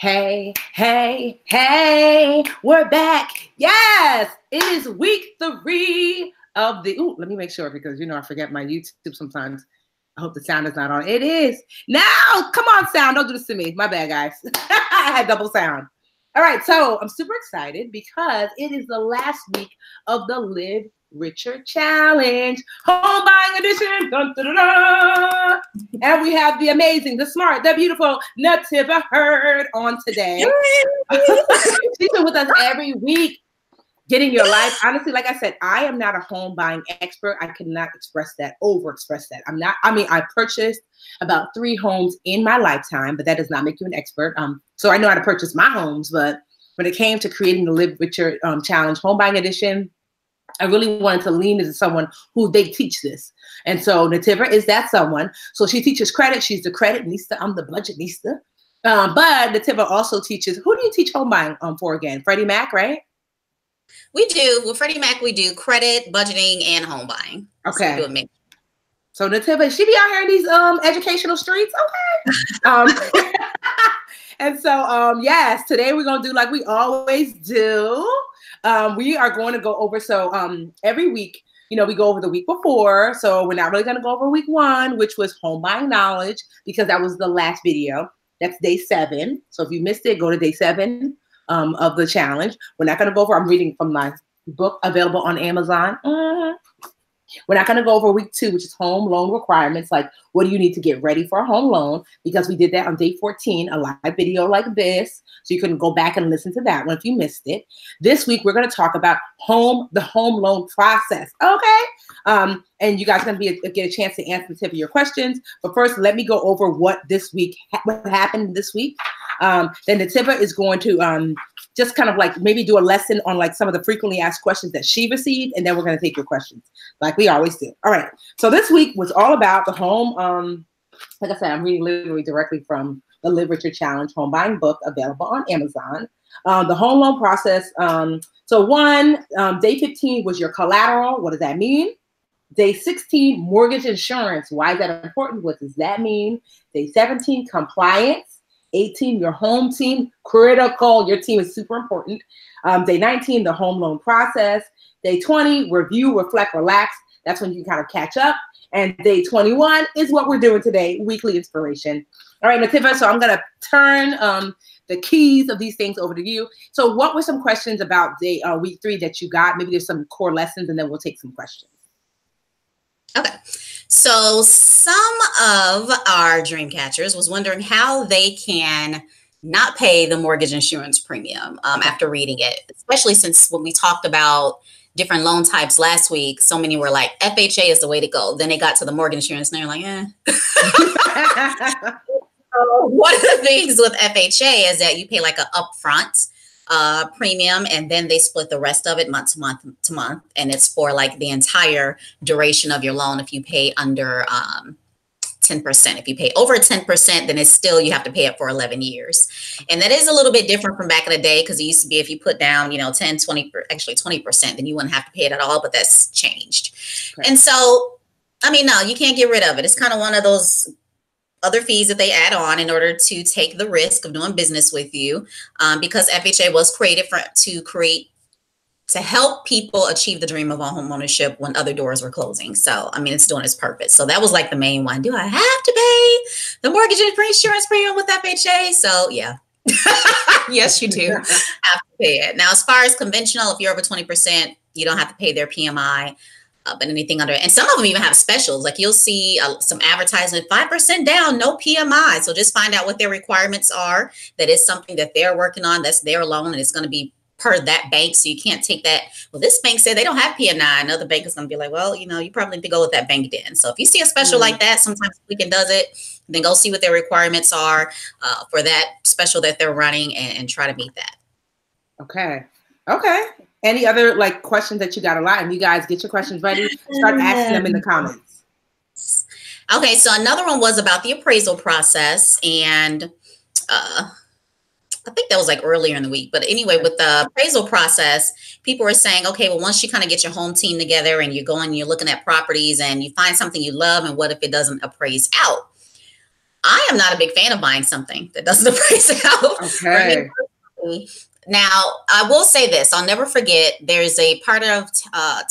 Hey, hey, hey, we're back. Yes, it is week 3 of the, let me make sure because, you know, I forget my YouTube sometimes. I hope the sound is not on. It is. Now, come on, sound. Don't do this to me. My bad, guys. I had double sound. All right, so I'm super excited because it is the last week of the Live Richer Challenge, home buying edition. Dun, dun, dun, dun. And we have the amazing, the smart, the beautiful Nativa Hurd on today. She's been with us every week, getting your life. Honestly, like I said, I am not a home buying expert. I cannot overexpress that. I purchased about 3 homes in my lifetime, but that does not make you an expert. So I know how to purchase my homes, but when it came to creating the Live Richer Challenge home buying edition, I really wanted to lean into someone who they teach this. And so Nativa is that someone. So she teaches credit. She's the Creditnista. I'm the Budgetnista. But Nativa also teaches, who do you teach home buying for again? Freddie Mac, right? We do. With Freddie Mac, we do credit, budgeting, and home buying. Okay. So Nativa, she be out here in these educational streets. Okay. And so, yes, today we're going to do like we always do. We are going to go over, every week, you know, we go over the week before. So we're not really going to go over week 1, which was home buying knowledge, because that was the last video. That's day 7. So if you missed it, go to day 7 of the challenge. We're not going to go over, I'm reading from my book available on Amazon. We're not going to go over week 2, which is home loan requirements. Like, what do you need to get ready for a home loan? Because we did that on day 14, a live video like this. So you can go back and listen to that one if you missed it. This week, we're going to talk about the home loan process. Okay. And you guys are going to get a chance to answer the tip of your questions. But first, let me go over what happened this week. Then Nativa is going to just kind of like maybe do a lesson on like some of the frequently asked questions that she received. And then we're going to take your questions like we always do. All right. So this week was all about the home. Like I said, I'm reading literally directly from the Live Richer Challenge home buying book available on Amazon. The home loan process. Day 15 was your collateral. What does that mean? Day 16, mortgage insurance. Why is that important? What does that mean? Day 17, compliance. 18, your home team, critical. Your team is super important. Day 19, the home loan process. Day 20, review, reflect, relax. That's when you kind of catch up. And day 21 is what we're doing today, weekly inspiration. All right, Nativa, so I'm going to turn the keys of these things over to you. So what were some questions about week 3 that you got? Maybe there's some core lessons, and then we'll take some questions. Okay. So some of our dream catchers was wondering how they can not pay the mortgage insurance premium after reading it, especially since when we talked about different loan types last week, so many were like, FHA is the way to go. Then they got to the mortgage insurance and they're like, eh. One of the things with FHA is that you pay like an upfront premium, and then they split the rest of it month to month, and it's for like the entire duration of your loan. If you pay under 10%, if you pay over 10%, then it's still, you have to pay it for 11 years. And that is a little bit different from back in the day, because it used to be if you put down, 10, 20, actually 20%, then you wouldn't have to pay it at all, but that's changed. Right. And so, no, you can't get rid of it. It's kind of one of those other fees that they add on in order to take the risk of doing business with you, because FHA was created to help people achieve the dream of home ownership when other doors were closing. So, it's doing its purpose. So that was like the main one. Do I have to pay the mortgage and insurance premium with FHA? So yeah, yes, you do have to pay it. Now, as far as conventional, if you're over 20%, you don't have to pay their PMI. But anything under, and some of them even have specials. Like you'll see some advertisement, 5% down, no PMI. So just find out what their requirements are. That is something that they're working on. That's their loan, and it's going to be per that bank. So you can't take that. Well, this bank said they don't have PMI. Another bank is going to be like, well, you probably need to go with that bank then. So if you see a special like that, sometimes Quicken does it. Then go see what their requirements are for that special that they're running, and try to meet that. Okay. Okay. Any other like questions that you got a lot? And you guys get your questions ready. Start asking them in the comments. Okay, so another one was about the appraisal process, and I think that was like earlier in the week. But anyway, with the appraisal process, people were saying, okay, well, once you kind of get your home team together and you're looking at properties and you find something you love, and what if it doesn't appraise out? I am not a big fan of buying something that doesn't appraise out. Okay. Now, I will say this. I'll never forget, there's a part of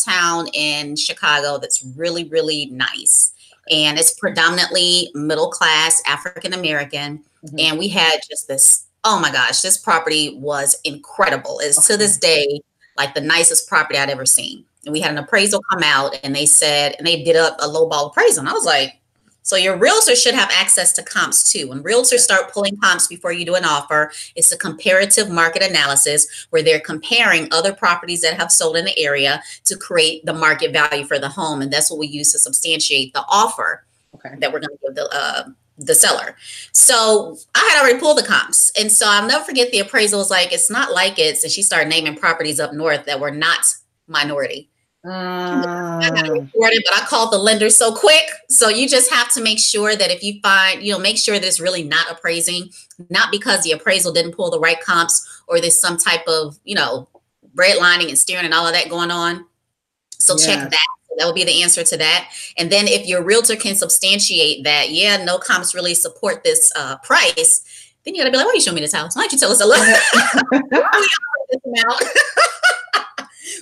town in Chicago that's really, really nice. And it's predominantly middle-class, African-American. And we had just this, oh my gosh, this property was incredible. It's to this day, like the nicest property I'd ever seen. And we had an appraisal come out and they said, and they did up a lowball appraisal. And I was like, so your realtor should have access to comps too. When realtors start pulling comps before you do an offer, it's a comparative market analysis where they're comparing other properties that have sold in the area to create the market value for the home. And that's what we use to substantiate the offer that we're going to give the seller. So I had already pulled the comps. And so I'll never forget the appraisal was like, it's not like it's, and she started naming properties up north that were not minority. I got it reported, but I called the lender so quick. So you just have to make sure that if you find, make sure that it's really not appraising, not because the appraisal didn't pull the right comps or there's some type of, redlining and steering and all of that going on. So check that. That would be the answer to that. And then if your realtor can substantiate that, yeah, no comps really support this price, then you got to be like, why don't you show me this house? Why don't you tell us a little?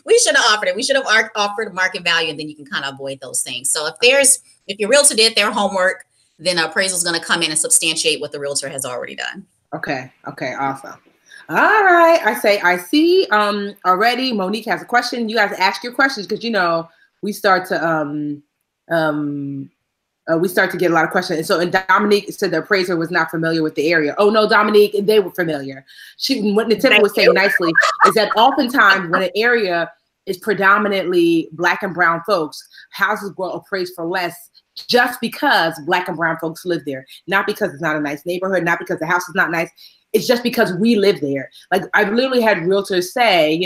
We should have offered it. We should have offered market value, and then you can kind of avoid those things. So if your realtor did their homework, then the appraisal is going to come in and substantiate what the realtor has already done. Okay. Okay. Awesome. All right. I see already Monique has a question. You guys ask your questions because, we start to get a lot of questions. And so, and Dominique said the appraiser was not familiar with the area. Oh no, Dominique, they were familiar. What Nativa was saying nicely is that oftentimes when an area is predominantly Black and brown folks, houses will appraise for less just because Black and brown folks live there. Not because it's not a nice neighborhood, not because the house is not nice. It's just because we live there. Like I've literally had realtors say,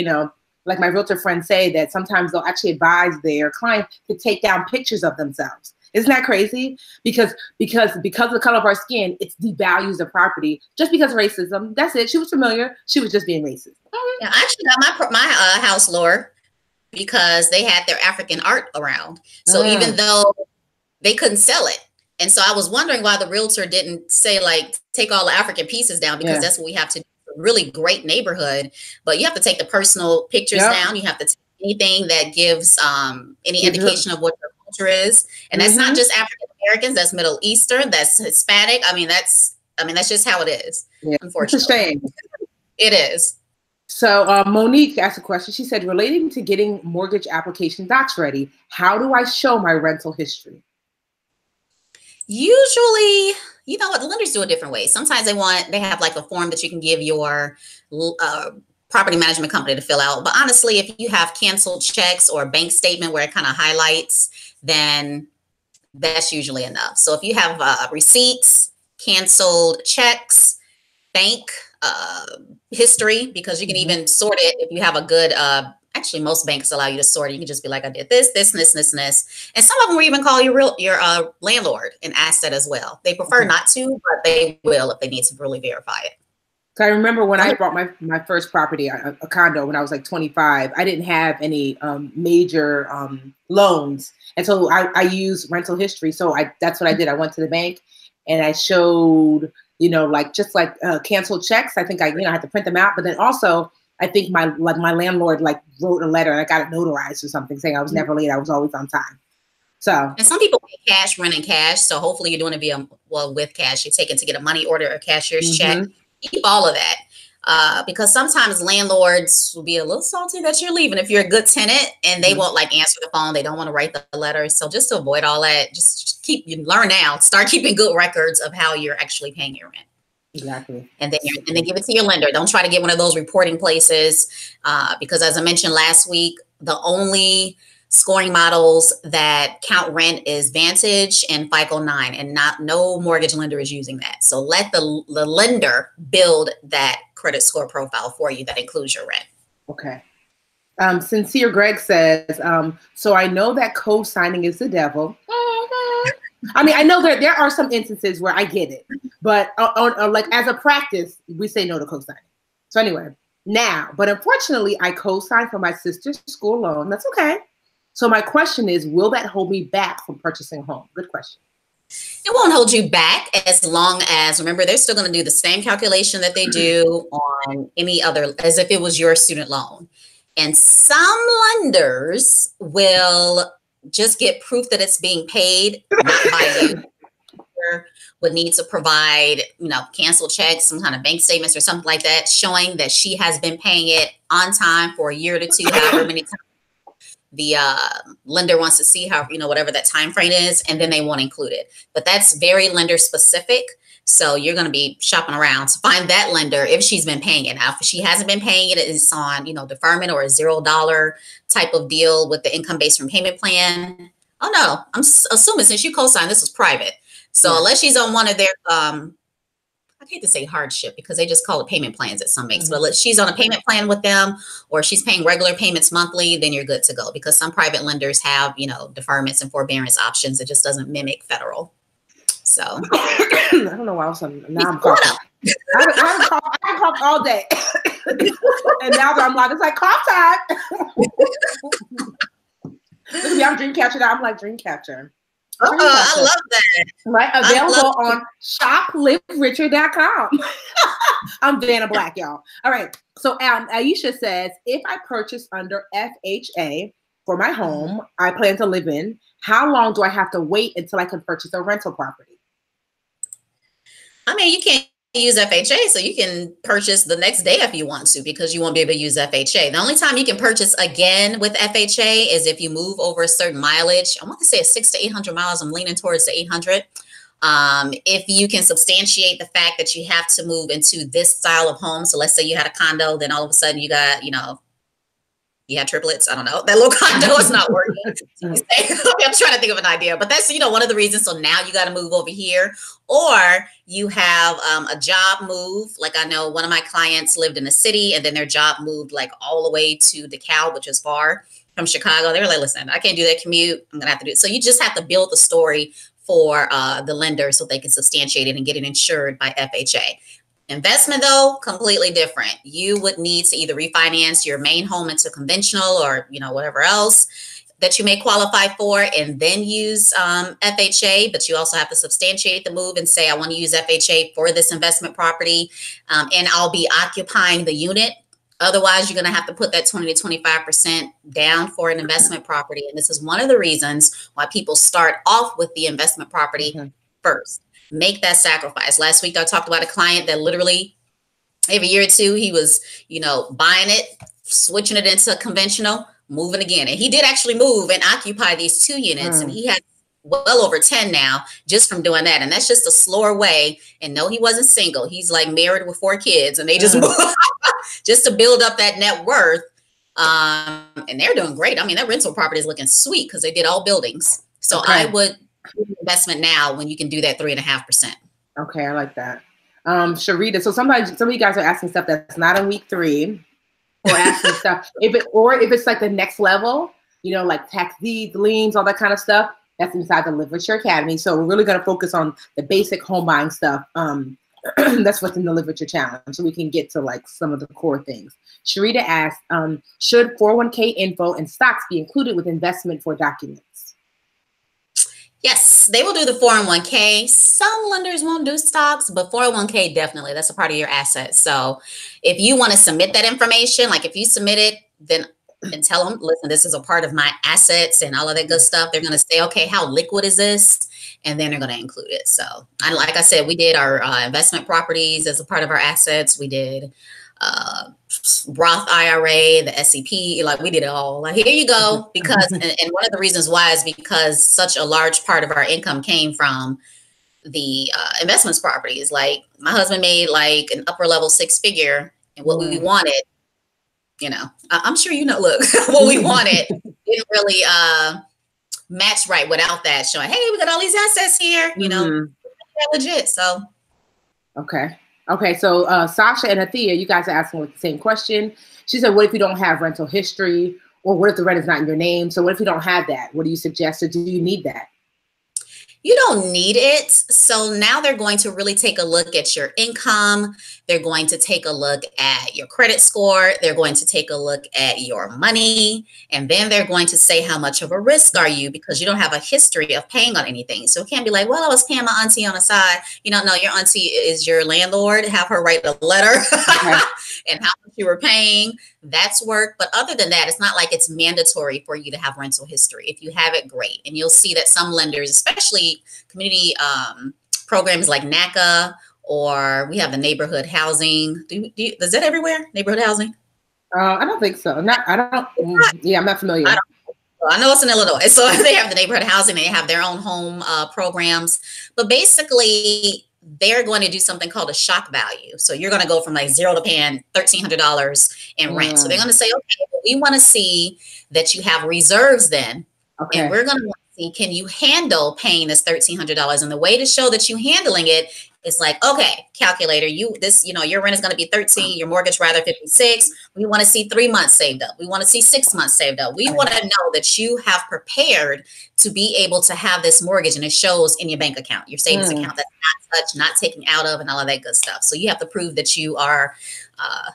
like my realtor friends say that sometimes they'll actually advise their client to take down pictures of themselves. Isn't that crazy? Because of the color of our skin, it devalues the property just because of racism. That's it. She was familiar. She was just being racist. Yeah, I actually got my house lower because they had their African art around. So even though they couldn't sell it. And so I was wondering why the realtor didn't say like, take all the African pieces down because that's what we have to do. Really great neighborhood, but you have to take the personal pictures down. You have to take anything that gives any indication of what your culture is. And that's not just African Americans, that's Middle Eastern, that's Hispanic. I mean, that's just how it is. Yeah, unfortunately. It's a shame. It is. So Monique asked a question. She said, relating to getting mortgage application docs ready, how do I show my rental history? Usually, you know what, the lenders do it different ways. Sometimes they have like a form that you can give your property management company to fill out. But honestly, if you have canceled checks or a bank statement where it kind of highlights, then that's usually enough. So if you have receipts, canceled checks, bank history, because you can even sort it if you have a good actually, most banks allow you to sort it. You can just be like, I did this, this, and this, and this, and this. And some of them will even call your landlord and ask that as well. They prefer not to, but they will if they need to really verify it. So I remember when I bought my first property, a condo, when I was like 25, I didn't have any major loans. And so I used rental history. So that's what I did. I went to the bank and I showed, just like canceled checks. I think I had to print them out. But then also, I think my landlord wrote a letter and I got it notarized or something saying I was never late. I was always on time. So, and some people pay cash, rent in cash. So hopefully you're doing it with cash. You're taking to get a money order or cashier's check. Keep all of that because sometimes landlords will be a little salty that you're leaving if you're a good tenant and they won't answer the phone. They don't want to write the letter. So just to avoid all that, just learn now. Start keeping good records of how you're actually paying your rent. Exactly. And then give it to your lender. Don't try to get one of those reporting places because as I mentioned last week, the only scoring models that count rent is Vantage and FICO 9 and no mortgage lender is using that. So let the lender build that credit score profile for you that includes your rent. Okay. Sincere Greg says, so I know that co-signing is the devil. I mean, I know there are some instances where I get it, but as a practice, we say no to co-signing. So anyway, but unfortunately, I co-signed for my sister's school loan. That's okay. So my question is, will that hold me back from purchasing a home? Good question. It won't hold you back as long as, remember, they're still going to do the same calculation that they do on any other, as if it was your student loan. And some lenders will just get proof that it's being paid, not by you. Would need to provide, canceled checks, some kind of bank statements or something like that, showing that she has been paying it on time for a year to two, however many times the lender wants to see, how, whatever that time frame is, and then they won't include it. But that's very lender specific. So you're going to be shopping around to find that lender if she's been paying it. Now, if she hasn't been paying it, it's on, deferment or a $0 type of deal with the income-based repayment plan. Oh no, I'm assuming since you co-signed, this was private. So unless she's on one of their, I hate to say hardship because they just call it payment plans at some banks, but if she's on a payment plan with them or she's paying regular payments monthly, then you're good to go, because some private lenders have, deferments and forbearance options. It just doesn't mimic federal. So I don't know why now I'm coughing. I coughed all day. And now that I'm like, it's like cough time. Look at me, I'm dream catcher now. I'm like dream catcher. I love that. Right, available on shoplivericher.com. I'm Vanna Black, y'all. All right. So Aisha says, if I purchase under FHA for my home I plan to live in, how long do I have to wait until I can purchase a rental property? I mean, you can't use FHA, so you can purchase the next day if you want to, because you won't be able to use FHA. The only time you can purchase again with FHA is if you move over a certain mileage. I want to say it's 600 to 800 miles. I'm leaning towards the 800. If you can substantiate the fact that you have to move into this style of home. So let's say you had a condo, then all of a sudden you got, you had triplets. I don't know. That little condo is not working. I'm trying to think of an idea, but that's, one of the reasons. So now you got to move over here, or you have a job move. Like I know one of my clients lived in the city and then their job moved like all the way to DeKalb, which is far from Chicago. They were like, listen, I can't do that commute. I'm going to have to do it. So you just have to build the story for the lender so they can substantiate it and get it insured by FHA. Investment, though, completely different. You would need to either refinance your main home into conventional or, whatever else that you may qualify for, and then use FHA. But you also have to substantiate the move and say, I want to use FHA for this investment property, and I'll be occupying the unit. Otherwise, you're going to have to put that 20 to 25% down for an investment property. And this is one of the reasons why people start off with the investment property first. Make that sacrifice. Last week, I talked about a client that literally every year or two, he was, buying it, switching it into conventional, moving again. And he did actually move and occupy these 2 units. And he had well over 10 now just from doing that. And that's just a slower way. And no, he wasn't single. He's like married with 4 kids, and they just moved just to build up that net worth. And they're doing great. I mean, that rental property is looking sweet because they did all buildings. So I would investment now when you can do that 3.5%. Okay, I like that. Sharita, so sometimes some of you guys are asking stuff that's not in week 3, or asking stuff if it's like the next level, like tax deeds, liens, all that kind of stuff. That's inside the Literature Academy. So we're really going to focus on the basic home buying stuff. That's what's in the Literature Challenge, so we can get to like some of the core things. Sharita asked, should 401k info and stocks be included with investment for documents? Yes, they will do the 401k. Some lenders won't do stocks, but 401k, definitely. That's a part of your assets. So if you want to submit that information, like if you submit it, then and tell them, listen, this is a part of my assets and all of that good stuff. They're going to say, okay, how liquid is this? And then they're going to include it. So like I said, we did our investment properties as a part of our assets. We did Roth IRA, the SEP, like we did it all. Like, here you go. Because, and one of the reasons why is because such a large part of our income came from the investments properties. Like my husband made like an upper level 6-figure, and what we wanted, I'm sure look, what we wanted didn't really match right without that showing, hey, we got all these assets here, legit. So okay, so Sasha and Athea, you guys are asking the same question. She said, what if you don't have rental history, or what if the rent is not in your name? So what if you don't have that? What do you suggest, or do you need that? You don't need it. So now they're going to really take a look at your income. They're going to take a look at your credit score. They're going to take a look at your money. And then they're going to say, how much of a risk are you? Because you don't have a history of paying on anything. So it can't be like, well, I was paying my auntie on the side. You don't know, your auntie is your landlord. Have her write a letter Okay. and how much you were paying. That's work. But other than that, it's not like it's mandatory for you to have rental history. If you have it, great. And you'll see that some lenders, especially community programs like NACA, or we have the neighborhood housing. Is that everywhere? Neighborhood housing? I don't think so. Yeah, I'm not familiar. I know it's in Illinois. So they have the neighborhood housing. They have their own home programs. But basically, they're going to do something called a shock value. So you're going to go from like zero to paying $1,300 in rent. So they're going to say, okay, well, we want to see that you have reserves then. Okay. And we're going to see, can you handle paying this $1,300? And the way to show that you're handling it is like, okay, calculator, your rent is going to be 13, your mortgage rather 56. We want to see 3 months saved up. We want to see 6 months saved up. We want to know that you have prepared to be able to have this mortgage, and it shows in your bank account, your savings account, that's not touched, not taken out of, and all of that good stuff. So you have to prove that you are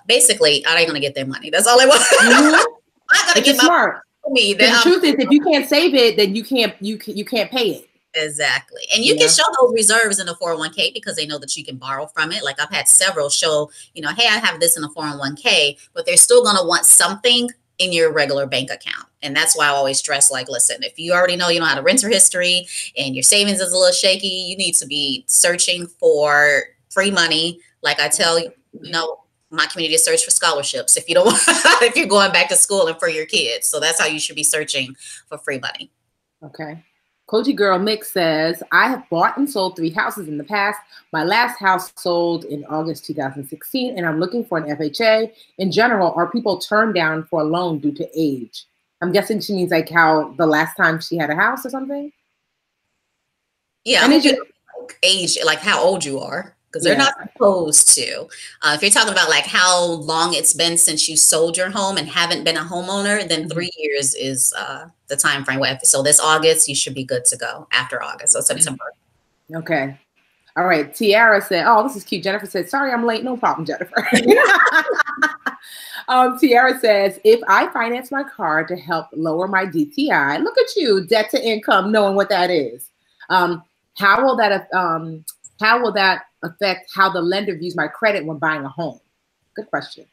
basically, are they going to get their money? That's all I want. I'm not going to get smart. Me. The truth is, if you can't save it, then you can't pay it. Exactly. And you can show those reserves in the 401k because they know that you can borrow from it. Like I've had several show, hey, I have this in the 401k, but they're still going to want something in your regular bank account. And that's why I always stress, like, listen, if you already know you don't have a renter history and your savings is a little shaky, you need to be searching for free money. Like I tell you, my community to search for scholarships if you don't want, if you're going back to school and for your kids. So that's how you should be searching for free money. Okay. Koji Girl Mix says, I have bought and sold 3 houses in the past. My last house sold in August 2016, and I'm looking for an FHA. In general, are people turned down for a loan due to age? I'm guessing she means like how the last time she had a house or something? Yeah, and age, like how old you are. Because they're not supposed to. If you're talking about like how long it's been since you sold your home and haven't been a homeowner, then 3 years is the time frame. So this August, you should be good to go after August, so September. Okay. All right. Tiara said, oh, this is cute. Jennifer said, sorry, I'm late. No problem, Jennifer. Tiara says, if I finance my car to help lower my DTI, look at you, debt to income, knowing what that is. How will that affect how the lender views my credit when buying a home? Good question.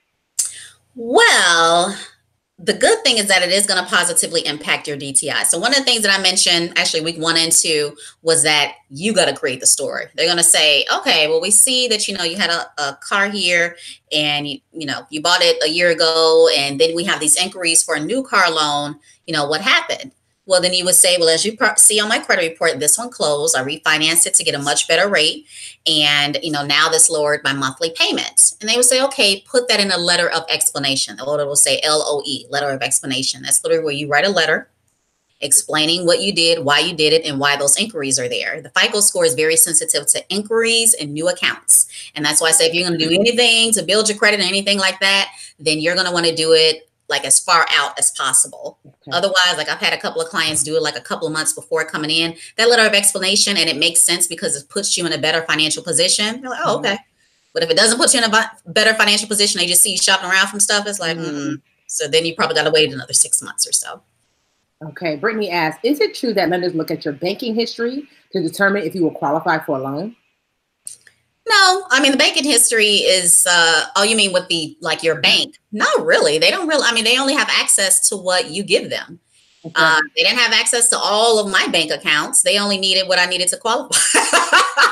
Well, the good thing is that it is going to positively impact your DTI. So one of the things that I mentioned actually week 1 and 2 was that you got to create the story. They're going to say, okay, well, we see that, you had a car here and, you bought it a year ago, and then we have these inquiries for a new car loan. What happened? Well, then you would say, well, as you see on my credit report, this one closed. I refinanced it to get a much better rate. And, now this lowered my monthly payments. And they would say, okay, put that in a letter of explanation. The order will say LOE, letter of explanation. That's literally where you write a letter explaining what you did, why you did it, and why those inquiries are there. The FICO score is very sensitive to inquiries and new accounts. And that's why I say if you're going to do anything to build your credit or anything like that, then you're going to want to do it like as far out as possible. Okay. Otherwise, like I've had a couple of clients do it like a couple of months before coming in, that letter of explanation, and it makes sense because it puts you in a better financial position. You're like, oh, okay. But if it doesn't put you in a better financial position, they just see you shopping around from stuff. It's like, So then you probably got to wait another 6 months or so. Okay. Brittany asks, is it true that lenders look at your banking history to determine if you will qualify for a loan? No, I mean, the banking history is, oh, you mean with your bank? Not really. They don't really, they only have access to what you give them. Okay. They didn't have access to all of my bank accounts. They only needed what I needed to qualify.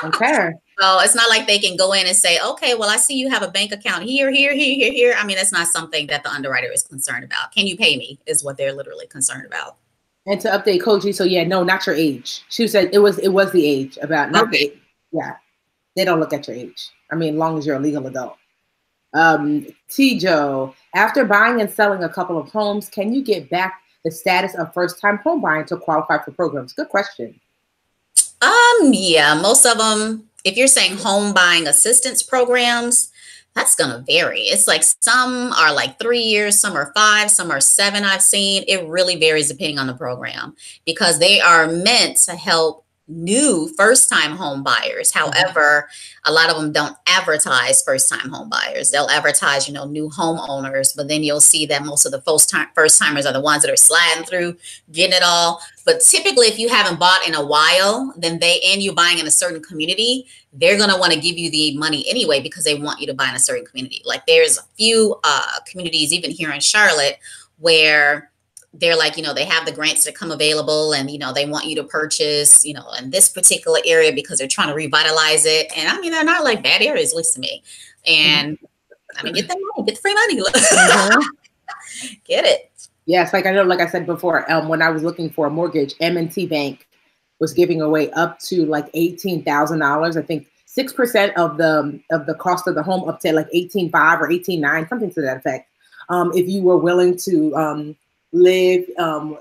Okay. So it's not like they can go in and say, okay, well, I see you have a bank account here. That's not something that the underwriter is concerned about. Can you pay me is what they're literally concerned about. And to update Koji, so yeah, no, not your age. She said it was the age about, not the age. Yeah. They don't look at your age. As long as you're a legal adult. T-Joe, after buying and selling a couple of homes, can you get back the status of first-time home buying to qualify for programs? Good question. Yeah, most of them, if you're saying home buying assistance programs, that's going to vary. It's like some are like 3 years, some are 5, some are 7 I've seen. It really varies depending on the program because they are meant to help new first-time home buyers. However, a lot of them don't advertise first-time home buyers. They'll advertise, you know, new homeowners, but then you'll see that most of the first-timers are the ones that are sliding through, getting it all. But typically, if you haven't bought in a while, then you're buying in a certain community, they're going to want to give you the money anyway because they want you to buy in a certain community. Like there's a few communities, even here in Charlotte, where they're like, you know, they have the grants that come available and, you know, they want you to purchase, you know, in this particular area because they're trying to revitalize it. And I mean, they're not like bad areas, at least to me. And I mean, get the money, get the free money. Get it. Yes. Like I know, like I said before, when I was looking for a mortgage, M&T Bank was giving away up to like $18,000. I think 6% of the cost of the home up to like 18.5 or 18.9, something to that effect. If you were willing to, live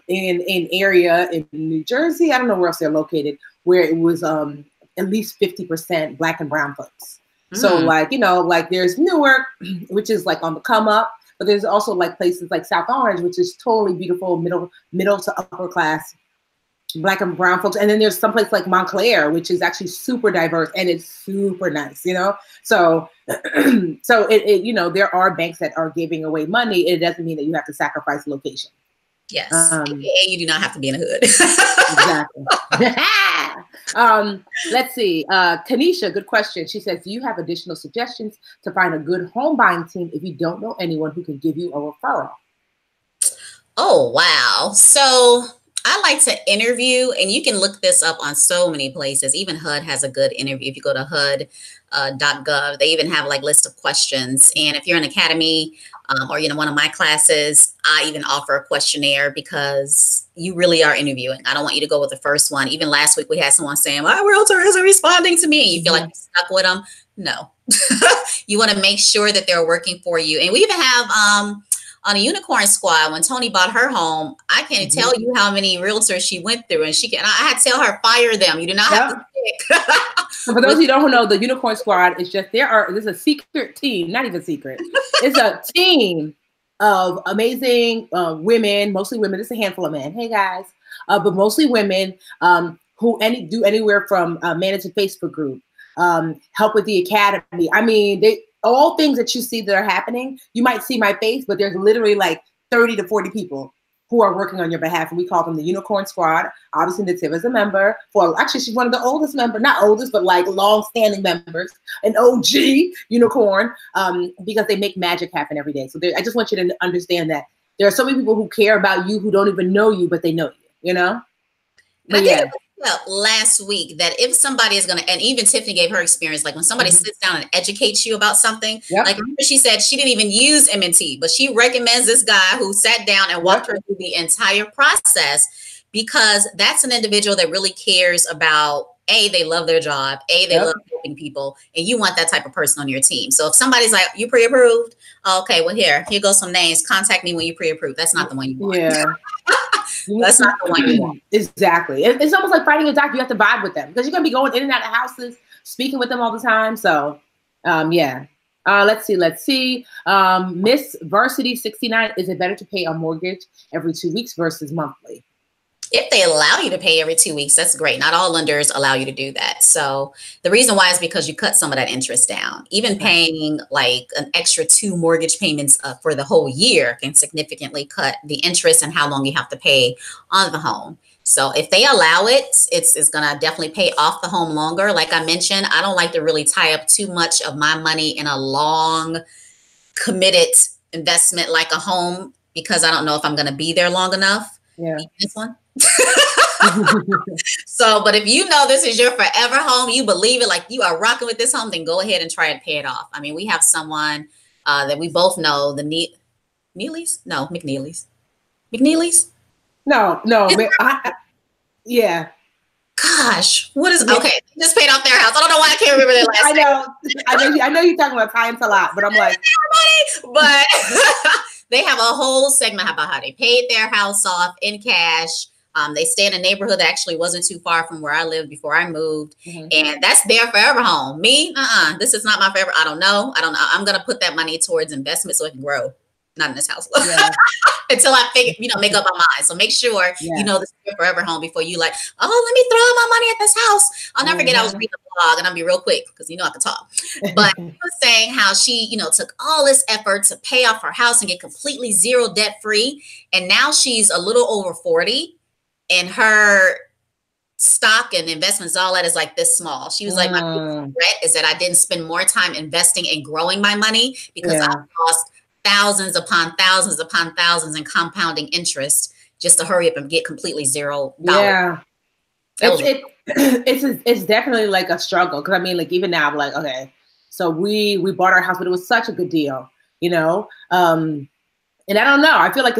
in area in New Jersey, I don't know where else they're located, where it was at least 50% Black and brown folks. So like, you know, like there's Newark, which is like on the come up, but there's also like places like South Orange, which is totally beautiful, middle to upper class Black and brown folks. And then there's someplace like Montclair, which is actually super diverse and it's super nice, you know? So, so it you know, there are banks that are giving away money. It doesn't mean that you have to sacrifice location. Yes. You do not have to be in a hood. Exactly. Let's see. Kanisha, good question. She says, do you have additional suggestions to find a good home buying team if you don't know anyone who can give you a referral? Oh, wow. So I like to interview, and you can look this up on so many places. Even HUD has a good interview. If you go to HUD.gov, they even have like list of questions. And if you're an academy or, you know, one of my classes, I even offer a questionnaire because you really are interviewing. I don't want you to go with the first one. Even last week, we had someone saying, my realtor isn't responding to me. You feel like you're stuck with them. No, you want to make sure that they're working for you. And we even have, on a unicorn squad, when Tony bought her home, I can't tell you how many realtors she went through, and I had to tell her, fire them. You do not have to pick. For those of you who don't know, the unicorn squad is just there's a secret team, not even secret. It's a team of amazing women, mostly women. It's a handful of men. Hey guys, but mostly women who do anywhere from manage a Facebook group, help with the academy. I mean, all things that you see that are happening, you might see my face, but there's literally like 30 to 40 people who are working on your behalf. And we call them the Unicorn Squad. Obviously, Nativa is a member. Actually, she's one of the oldest members, not oldest, but like long-standing members, an OG unicorn, because they make magic happen every day. So I just want you to understand that there are so many people who care about you who don't even know you, but they know you, you know? But yeah. Last week that if somebody is going to, and even Tiffany gave her experience, like when somebody sits down and educates you about something, like remember she said she didn't even use M&T, but she recommends this guy who sat down and walked her through the entire process, because that's an individual that really cares about, they love their job, they love helping people, and you want that type of person on your team. So if somebody's like, you pre-approved, okay, well here goes some names, contact me when you pre-approved. That's not the one you want. That's not the one you want. Exactly. It's almost like finding a doctor. You have to vibe with them because you're going to be going in and out of houses, speaking with them all the time. So, yeah. Let's see. Miss Varsity 69, is it better to pay a mortgage every 2 weeks versus monthly? If they allow you to pay every 2 weeks, that's great. Not all lenders allow you to do that. So the reason why is because you cut some of that interest down. Even paying like an extra 2 mortgage payments for the whole year can significantly cut the interest and how long you have to pay on the home. So if they allow it, it's going to definitely pay off the home longer. Like I mentioned, I don't like to really tie up too much of my money in a long committed investment like a home, because I don't know if I'm going to be there long enough. Yeah. This one. So, but if you know this is your forever home, you believe it, like you are rocking with this home, then go ahead and try to pay it off. I mean, we have someone that we both know, the McNeely's? No, yeah. Gosh, what is okay? Just paid off their house. I don't know why I can't remember their last name. I know you're talking about clients a lot, but I'm like, but they have a whole segment about how they paid their house off in cash. They stay in a neighborhood that actually wasn't too far from where I lived before I moved. And that's their forever home. Me, this is not my forever. I don't know. I'm going to put that money towards investment so it can grow. not in this house. Yeah. Until I figure, make up my mind. So make sure you know this is your forever home before you like, oh, let me throw all my money at this house. I'll never forget, I was reading a blog, and I'll be real quick because I can talk. But she was saying how she, took all this effort to pay off her house and get completely zero debt free. And now she's a little over 40, and her stock and investments, all that is like this small. She was like, my biggest regret is that I didn't spend more time investing and growing my money because I lost thousands upon thousands upon thousands in compounding interest just to hurry up and get completely $0. Yeah. It's definitely like a struggle. Cause I mean, like even now I'm like, okay, so we bought our house, but it was such a good deal, and I don't know. I feel like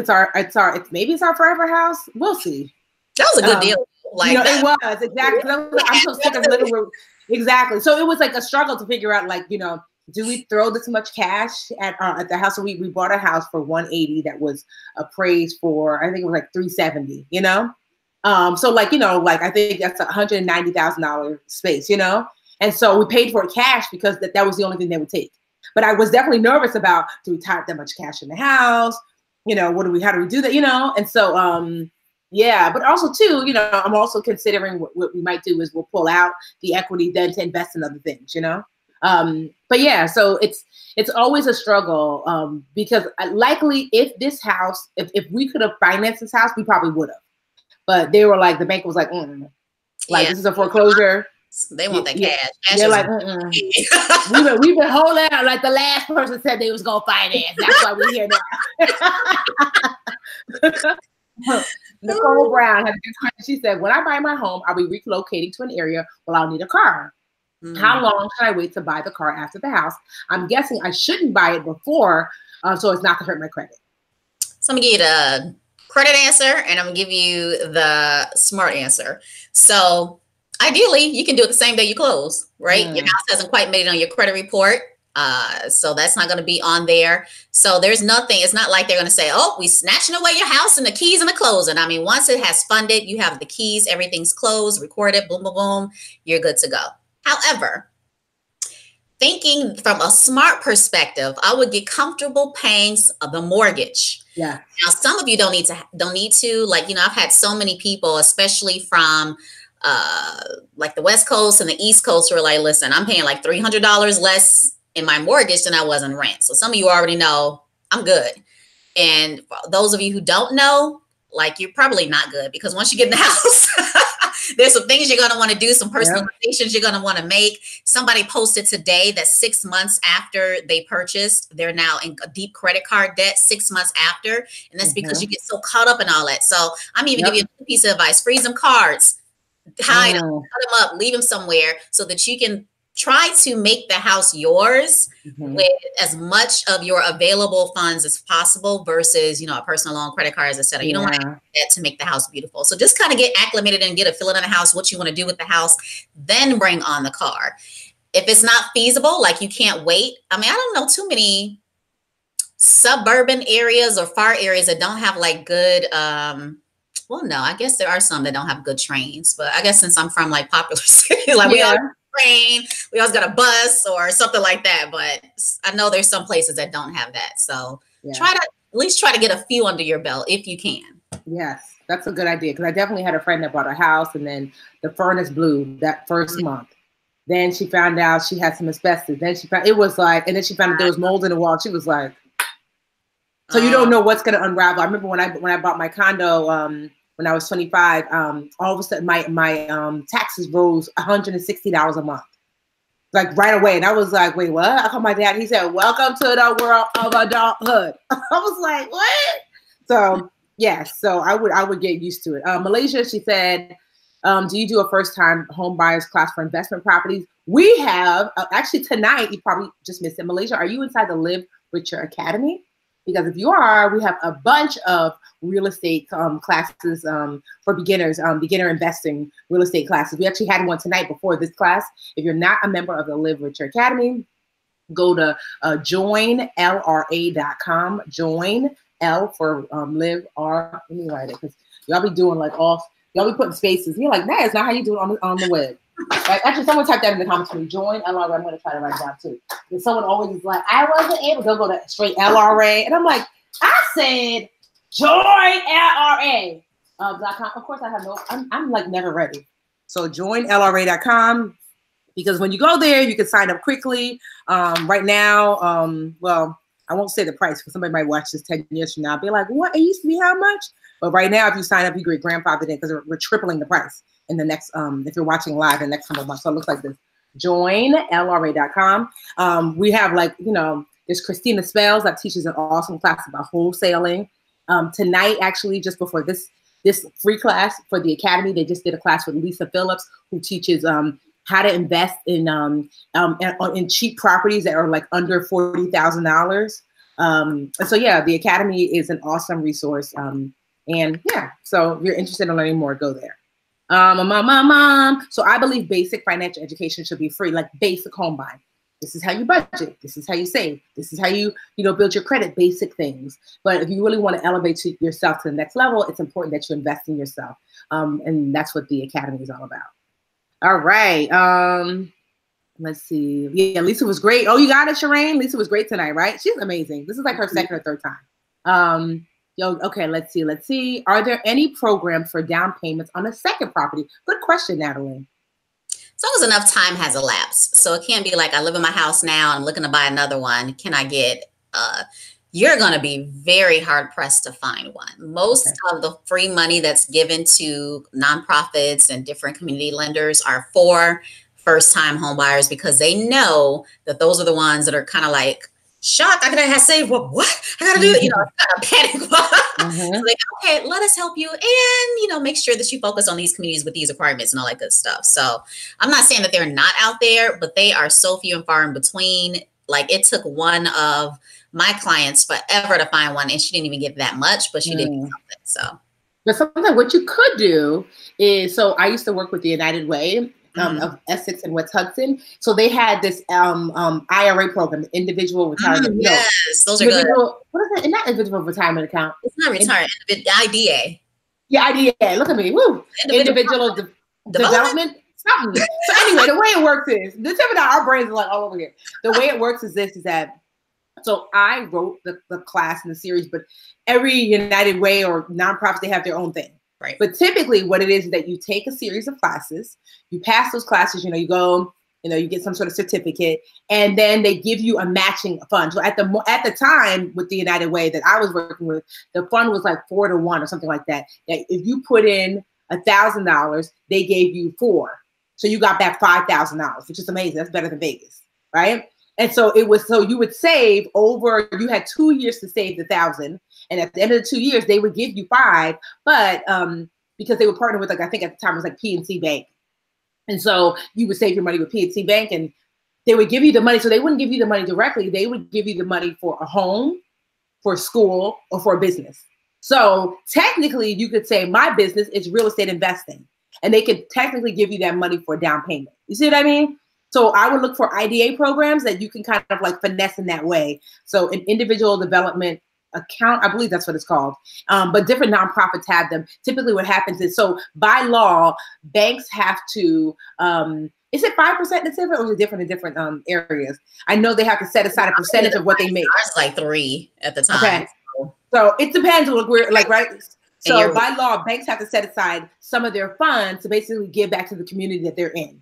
maybe it's our forever house. We'll see. That was a good deal. Like it was exactly. I'm so sick of living with exactly. So it was like a struggle to figure out, like, do we throw this much cash at the house? So we bought a house for $180 that was appraised for, I think it was like $370. So like like I think that's $190,000 space. And so we paid for it cash because that was the only thing they would take. But I was definitely nervous about, do we tie up that much cash in the house? How do we do that? And so yeah, but also too, I'm also considering what we might do is we'll pull out the equity then to invest in other things. But yeah, so it's always a struggle because likely if this house, if we could have financed this house, we probably would have. But they were like, the bank was like, this is a foreclosure. They want that cash. They're like, we've been holding out. Like the last person said they was gonna finance. That's why we're here now. Nicole Brown has this question. She said, when I buy my home, I'll be relocating to an area where I'll need a car. How long should I wait to buy the car after the house? I'm guessing I shouldn't buy it before, so it's not to hurt my credit. So I'm gonna give you the credit answer, and I'm gonna give you the smart answer. So ideally, you can do it the same day you close, right? Your house hasn't quite made it on your credit report. So that's not going to be on there. So there's nothing, it's not like they're going to say, oh, we snatching away your house and the keys and the closing. I mean, once it has funded, you have the keys, everything's closed, recorded, boom, boom, boom, you're good to go. However, thinking from a smart perspective, I would get comfortable paying the mortgage. Yeah. Now, some of you don't need to, like, I've had so many people, especially from like the West Coast and the East Coast, who are like, listen, I'm paying like $300 less in my mortgage than I was in rent. So some of you already know I'm good. And those of you who don't know, like, you're probably not good, because once you get in the house, there's some things you're going to want to do, some personalizations you're going to want to make. Somebody posted today that 6 months after they purchased, they're now in a deep credit card debt 6 months after. And that's because you get so caught up in all that. So I'm even giving you a piece of advice: freeze them cards, hide them, cut them up, leave them somewhere so that you can try to make the house yours with as much of your available funds as possible versus, a personal loan, credit cards, etc. You don't want to have that to make the house beautiful. So just kind of get acclimated and get a feeling in the house, what you want to do with the house, then bring on the car. If it's not feasible, like you can't wait. I mean, I don't know too many suburban areas or far areas that don't have like good, well, no, I guess there are some that don't have good trains, but I guess since I'm from like popular city, like we all train, we always got a bus or something like that. But I know there's some places that don't have that. So at least try to get a few under your belt if you can. Yes, that's a good idea. Because I definitely had a friend that bought a house, and then the furnace blew that first month. Then she found out she had some asbestos. Then she found and then she found out there was mold in the wall. She was like, so you don't know what's going to unravel. I remember when I bought my condo, when I was 25, all of a sudden my taxes rose $160 a month, like right away. And I was like, wait, what? I called my dad. He said, welcome to the world of adulthood. I was like, what? So yes, so I would get used to it. Malaysia, she said, do you do a first-time home buyers class for investment properties? We have, actually tonight, you probably just missed it. Malaysia, are you inside the Live Richer Academy? Because if you are, we have a bunch of real estate classes for beginners, beginner investing real estate classes. We actually had one tonight before this class. If you're not a member of the Live Richer Academy, go to joinlra.com. Join L for live R. Let me write it, because y'all be doing like y'all be putting spaces. You're like, that is not how you do it on the web. Like, actually, someone typed that in the comments for me. Join LRA. I'm going to try to write it down too. And someone always is like, I wasn't able to go to straight LRA. And I'm like, I said join LRA. .com. Of course, I have no. I'm like never ready. So join LRA.com because when you go there, you can sign up quickly. Right now, well, I won't say the price because somebody might watch this 10 years from now. Be like, what? It used to be how much? But right now, if you sign up, you get grandfathered in because we're tripling the price in the next. If you're watching live in the next couple of months, so it looks like this. Join LRA.com. We have like there's Christina Spells that teaches an awesome class about wholesaling. Tonight, actually, just before this free class for the Academy, they just did a class with Lisa Phillips, who teaches how to invest in cheap properties that are like under $40,000. And so yeah, the Academy is an awesome resource. And yeah, so if you're interested in learning more, go there. So I believe basic financial education should be free, like basic home buying. This is how you budget. This is how you save. This is how you build your credit, basic things. But if you really want to elevate yourself to the next level, it's important that you invest in yourself. And that's what the Academy is all about. All right. Let's see. Yeah, Lisa was great. Oh, you got it, Shireen? Lisa was great tonight, right? She's amazing. This is like her second or third time. Okay, let's see. Are there any programs for down payments on a second property? Good question, Natalie. As long as enough time has elapsed. So it can't be like I live in my house now, I'm looking to buy another one. Can I get, you're going to be very hard pressed to find one. Most of the free money that's given to nonprofits and different community lenders are for first-time home buyers because they know that those are the ones that are kind of like, shock, I gotta have saved. What? I gotta do it. Kind of panic. So like, okay, let us help you, and make sure that you focus on these communities with these requirements and all that good stuff. So I'm not saying that they're not out there, but they are so few and far in between. Like it took one of my clients forever to find one, and she didn't even get that much, but she did something. So, but something what you could do is, so I used to work with the United Way. Of Essex and West Hudson. So they had this IRA program, individual retirement. Yes, those are good. What is it? Not individual retirement account. It's not retirement. IDA. Yeah, IDA. Look at me. Woo. Individual development. Something. So anyway, the way it works is, this time our brains are like all over here. The way it works is this, is that, so I wrote the class in the series, but every United Way or nonprofit, they have their own thing. Right. But typically what it is that you take a series of classes, you pass those classes, you go, you get some sort of certificate, and then they give you a matching fund. So at the time with the United Way that I was working with, the fund was like 4 to 1 or something like that. That if you put in $1,000, they gave you 4. So you got back $5,000, which is amazing. That's better than Vegas, right? And so you would save over, you had 2 years to save the 1,000. And at the end of the 2 years, they would give you 5, but because they were partnered with, like, I think at the time it was like PNC Bank. And so you would save your money with PNC Bank and they would give you the money. So they wouldn't give you the money directly. They would give you the money for a home, for school, or for a business. So technically you could say my business is real estate investing, and they could technically give you that money for a down payment. You see what I mean? So I would look for IDA programs that you can kind of like finesse in that way. So an individual development account, I believe that's what it's called. But different nonprofits have them. Typically what happens is, so by law, banks have to, is it 5% that's different, or is it different in different areas? I know they have to set aside a percentage of what they make. Ours like 3 at the time. Okay. So it depends on where, like, right? So by law, banks have to set aside some of their funds to basically give back to the community that they're in.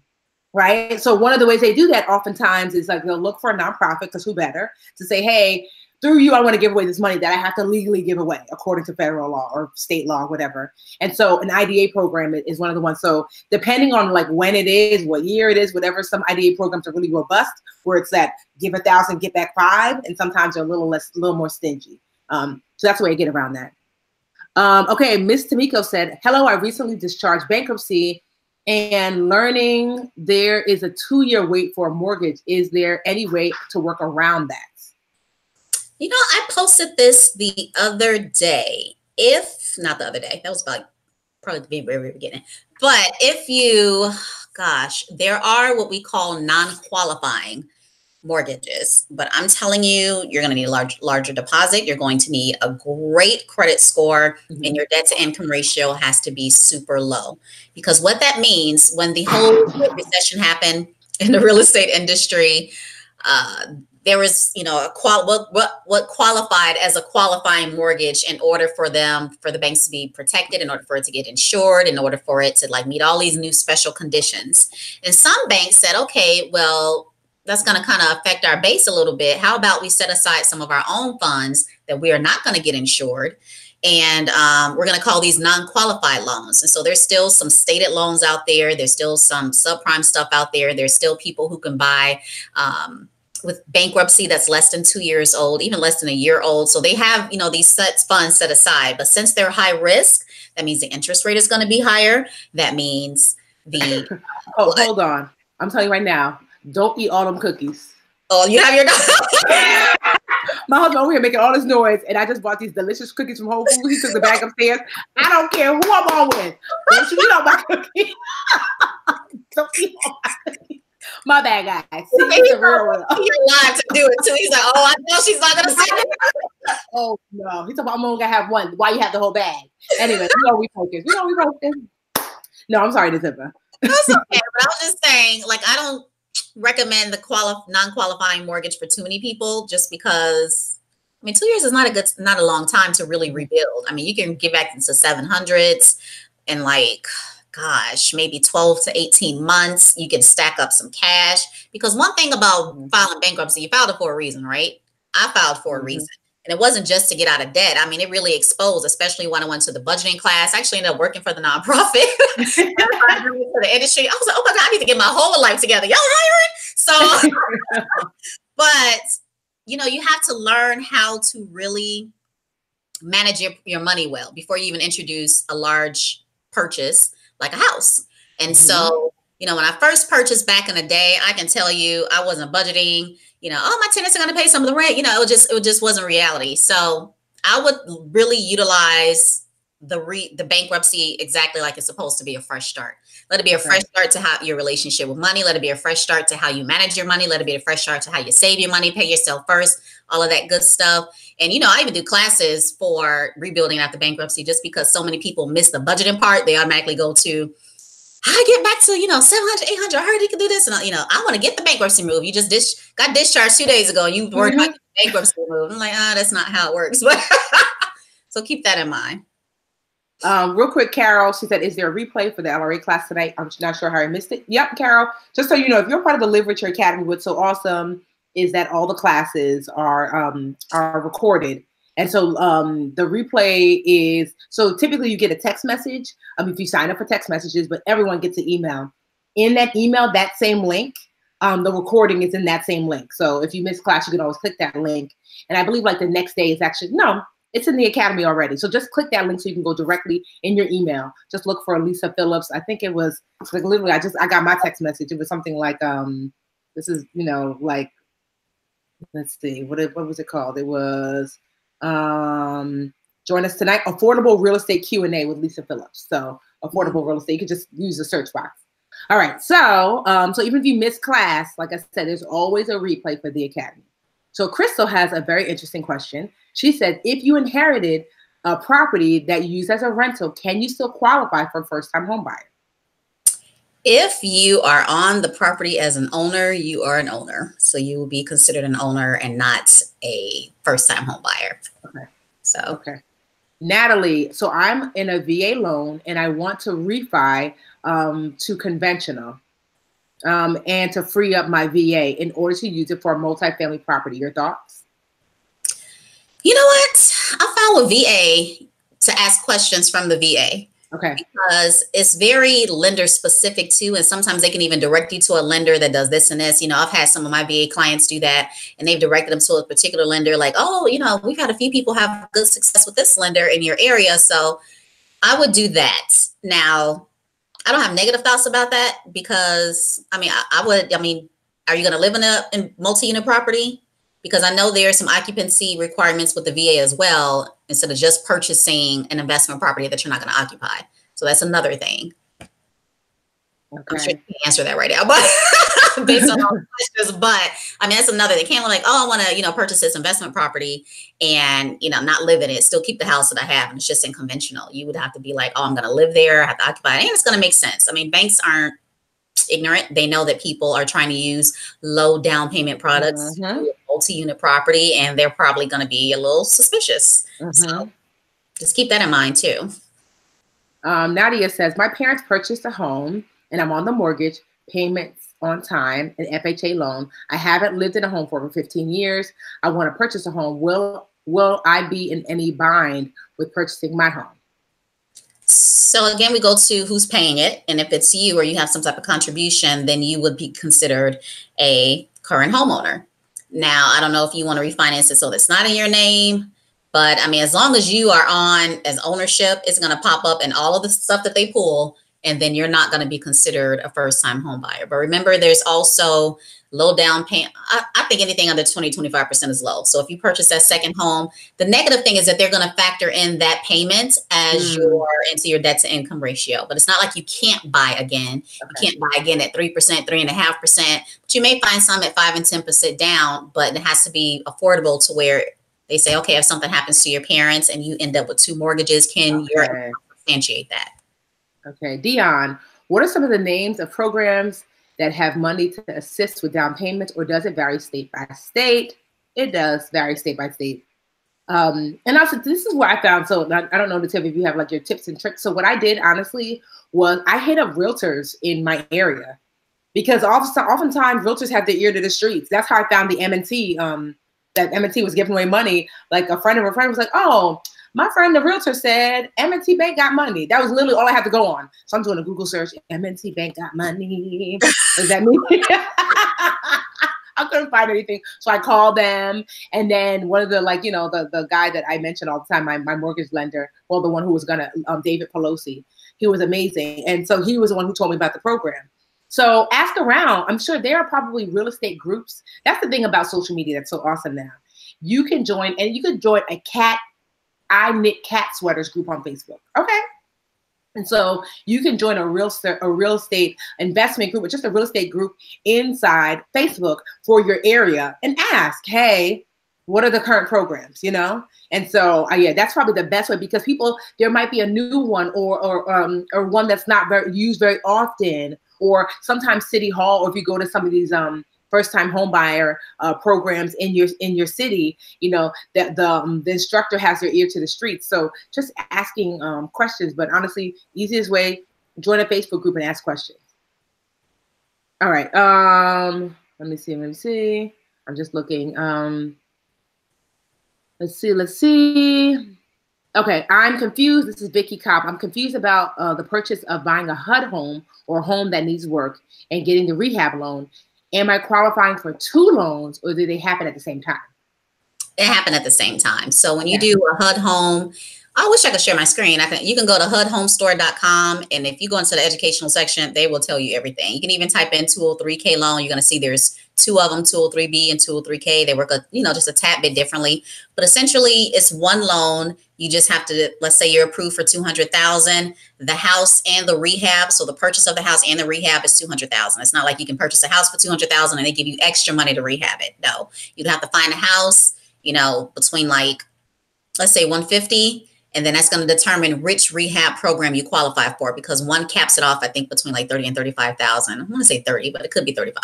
Right. So one of the ways they do that oftentimes is like they'll look for a nonprofit, because who better to say, hey, through you, I want to give away this money that I have to legally give away according to federal law or state law, whatever. And so an IDA program is one of the ones. So depending on like when it is, what year it is, whatever, some IDA programs are really robust, where it's that give 1,000, get back 5, and sometimes they're a little more stingy. So that's the way I get around that. Okay, Miss Tamiko said, hello, I recently discharged bankruptcy and learning there is a 2-year wait for a mortgage. Is there any way to work around that? I posted this the other day. Not the other day, that was about probably the very, very beginning. But if you, there are what we call non-qualifying mortgages, but I'm telling you, you're going to need a larger deposit. You're going to need a great credit score, and your debt to income ratio has to be super low. Because what that means, when the whole recession happened in the real estate industry, there was, you know, what qualified as a qualifying mortgage in order for the banks to be protected, in order for it to get insured, in order for it to like meet all these new special conditions. And some banks said, okay, well, that's going to kind of affect our base a little bit. How about we set aside some of our own funds that we are not going to get insured? And we're going to call these non-qualified loans. And so there's still some stated loans out there. There's still some subprime stuff out there. There's still people who can buy with bankruptcy that's less than 2 years old, even less than a year old. So they have, you know, these funds set aside. But since they're high risk, that means the interest rate is going to be higher. That means the... hold on. I'm telling you right now, don't eat all them cookies. Oh, you have your... My husband over here making all this noise, and I just bought these delicious cookies from Whole Foods. He took the bag upstairs. I don't care who I'm on with. Don't you eat all my cookies. Don't eat all my cookies. My bad, guys. See, he's real. You're live to do it too. He's like, oh, I know she's not gonna say it. Oh no, he's talking about I'm only gonna have one. Why you have the whole bag? Anyway, we know we focus. No, I'm sorry, December. That's okay, but I was just saying, like, I don't recommend the non-qualifying mortgage for too many people, just because. I mean, 2 years is not a long time to really rebuild. I mean, you can get back into 700s and like, gosh, maybe 12 to 18 months, you can stack up some cash. Because one thing about filing bankruptcy, you filed it for a reason, right? I filed for a reason. And it wasn't just to get out of debt. I mean, it really exposed, especially when I went to the budgeting class. I actually ended up working for the nonprofit for the industry. I was like, oh my God, I need to get my whole life together. Y'all hiring? So, but, you know, you have to learn how to really manage your money well before you even introduce a large purchase like a house. And so, you know, when I first purchased back in the day, I can tell you I wasn't budgeting, you know, oh, my tenants are going to pay some of the rent, you know, it just wasn't reality. So I would really utilize the bankruptcy exactly like it's supposed to be, a fresh start. Let it be a fresh start to how your relationship with money. Let it be a fresh start to how you manage your money. Let it be a fresh start to how you save your money, pay yourself first, all of that good stuff. And, you know, I even do classes for rebuilding after bankruptcy, just because so many people miss the budgeting part. They automatically go to, how I get back to, you know, 700, 800. I heard you can do this. And, you know, I want to get the bankruptcy removed. You just got discharged 2 days ago and you worried about the bankruptcy removed. I'm like, that's not how it works. But so keep that in mind. Real quick, Carol, she said, is there a replay for the LRA class tonight? I'm not sure how I missed it. Yep, Carol. Just so you know, if you're part of the Live Richer Academy, what's so awesome is that all the classes are recorded. And so the replay is, so typically you get a text message if you sign up for text messages, but everyone gets an email. In that email, that same link, the recording is in that same link. So if you miss class, you can always click that link. And I believe like the next day is actually, no, it's in the Academy already. So just click that link so you can go directly in your email. Just look for Lisa Phillips. I think it was like literally, I got my text message. It was something like, this is, you know, like, let's see, what was it called? It was, join us tonight, Affordable Real Estate Q&A with Lisa Phillips. So affordable real estate, you can just use the search box. All right, so so even if you miss class, like I said, there's always a replay for the Academy. So Crystal has a very interesting question. She said, if you inherited a property that you use as a rental, can you still qualify for first-time home buyer? If you are on the property as an owner, you are an owner. So you will be considered an owner and not a first-time home buyer. Okay. So. Okay. Natalie, so I'm in a VA loan and I want to refi to conventional and to free up my VA in order to use it for a multifamily property. Your thoughts? You know what? I follow VA to ask questions from the VA. Okay. Because it's very lender specific too. And sometimes they can even direct you to a lender that does this and this. You know, I've had some of my VA clients do that and they've directed them to a particular lender like, oh, you know, we've had a few people have good success with this lender in your area. So I would do that. Now, I don't have negative thoughts about that because, I mean, are you going to live in a multi-unit property? Because I know there are some occupancy requirements with the VA as well, instead of just purchasing an investment property that you're not going to occupy. So that's another thing. Okay. I'm sure you can answer that right now, but based on all the questions. But I mean, that's another. They can't like, oh, I want to, you know, purchase this investment property and, you know, not live in it, still keep the house that I have, and it's just in conventional. You would have to be like, oh, I'm going to live there, I have to occupy it, and it's going to make sense. I mean, banks aren't. just ignorant. They know that people are trying to use low down payment products to multi-unit property, and they're probably going to be a little suspicious. So just keep that in mind too. Nadia says, my parents purchased a home and I'm on the mortgage, payments on time, an FHA loan. I haven't lived in a home for over 15 years. I want to purchase a home. Will I be in any bind with purchasing my home? So again, we go to who's paying it. And if it's you or you have some type of contribution, then you would be considered a current homeowner. Now, I don't know if you want to refinance it so it's not in your name. But I mean, as long as you are on as ownership, it's going to pop up in all of the stuff that they pull, and then you're not going to be considered a first-time home buyer. But remember, there's also low down payment. I think anything under 20-25% is low. So if you purchase that second home, the negative thing is that they're going to factor in that payment as into your debt to income ratio. But it's not like you can't buy again. You can't buy again at 3%, 3.5%. But you may find some at 5 and 10% down, but it has to be affordable to where they say, okay, if something happens to your parents and you end up with 2 mortgages, can you substantiate that? Okay. Dion, what are some of the names of programs that have money to assist with down payments, or does it vary state by state? It does vary state by state. And also, this is what I found. So I don't know, the tip if you have like your tips and tricks. So what I did, honestly, was I hit up realtors in my area, because oftentimes realtors have their ear to the streets. That's how I found the M&T, that M&T was giving away money. Like a friend of a friend was like, oh, my friend, the realtor, said M&T Bank got money. That was literally all I had to go on. So I'm doing a Google search, M&T Bank got money. What does that mean? I couldn't find anything. So I called them. And then one of the, like, you know, the guy that I mentioned all the time, my mortgage lender, well, the one who was going to, David Pelosi, he was amazing. And so he was the one who told me about the program. So ask around. I'm sure there are probably real estate groups. That's the thing about social media that's so awesome now. You can join, and you can join a I knit cat sweaters group on Facebook. Okay. And so you can join a real estate investment group, or just a real estate group inside Facebook for your area, and ask, hey, what are the current programs, you know? And so, yeah, that's probably the best way, because there might be a new one or one that's not used very often, or sometimes City Hall, or if you go to some of these first-time home buyer programs in your city, you know, that the instructor has their ear to the streets. So just asking questions. But honestly, easiest way, join a Facebook group and ask questions. All right. Let me see. I'm just looking. Let's see. Okay, I'm confused. This is Vicky Cobb. I'm confused about the purchase of buying a HUD home, or a home that needs work, and getting the rehab loan. Am I qualifying for 2 loans, or do they happen at the same time? It happened at the same time. So when you do a HUD home, I wish I could share my screen. You can go to HUDhomestore.com, and if you go into the educational section, they will tell you everything. You can even type in 203K loan. You're going to see there's 2 of them, 203B and 203K. They work, just a tad bit differently, but essentially it's one loan. You just have to, let's say you're approved for $200,000, the house and the rehab. So the purchase of the house and the rehab is $200,000. It's not like you can purchase a house for $200,000 and they give you extra money to rehab it. No, you'd have to find a house, between like, let's say 150. And then that's going to determine which rehab program you qualify for, because one caps it off, I think, between like 30 and 35,000. I want to say 30, but it could be 35.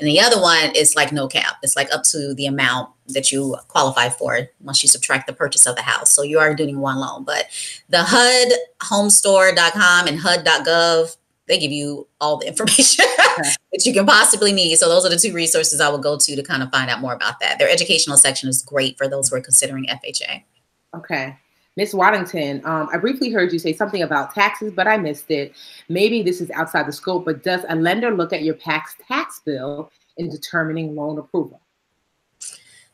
And the other one is like no cap. It's like up to the amount that you qualify for once you subtract the purchase of the house. So you are doing one loan. But the HUDhomestore.com and HUD.gov, they give you all the information that you can possibly need. So those are the 2 resources I will go to kind of find out more about that. Their educational section is great for those who are considering FHA. Okay. Miss Waddington, I briefly heard you say something about taxes, but I missed it. Maybe this is outside the scope, but does a lender look at your tax bill in determining loan approval?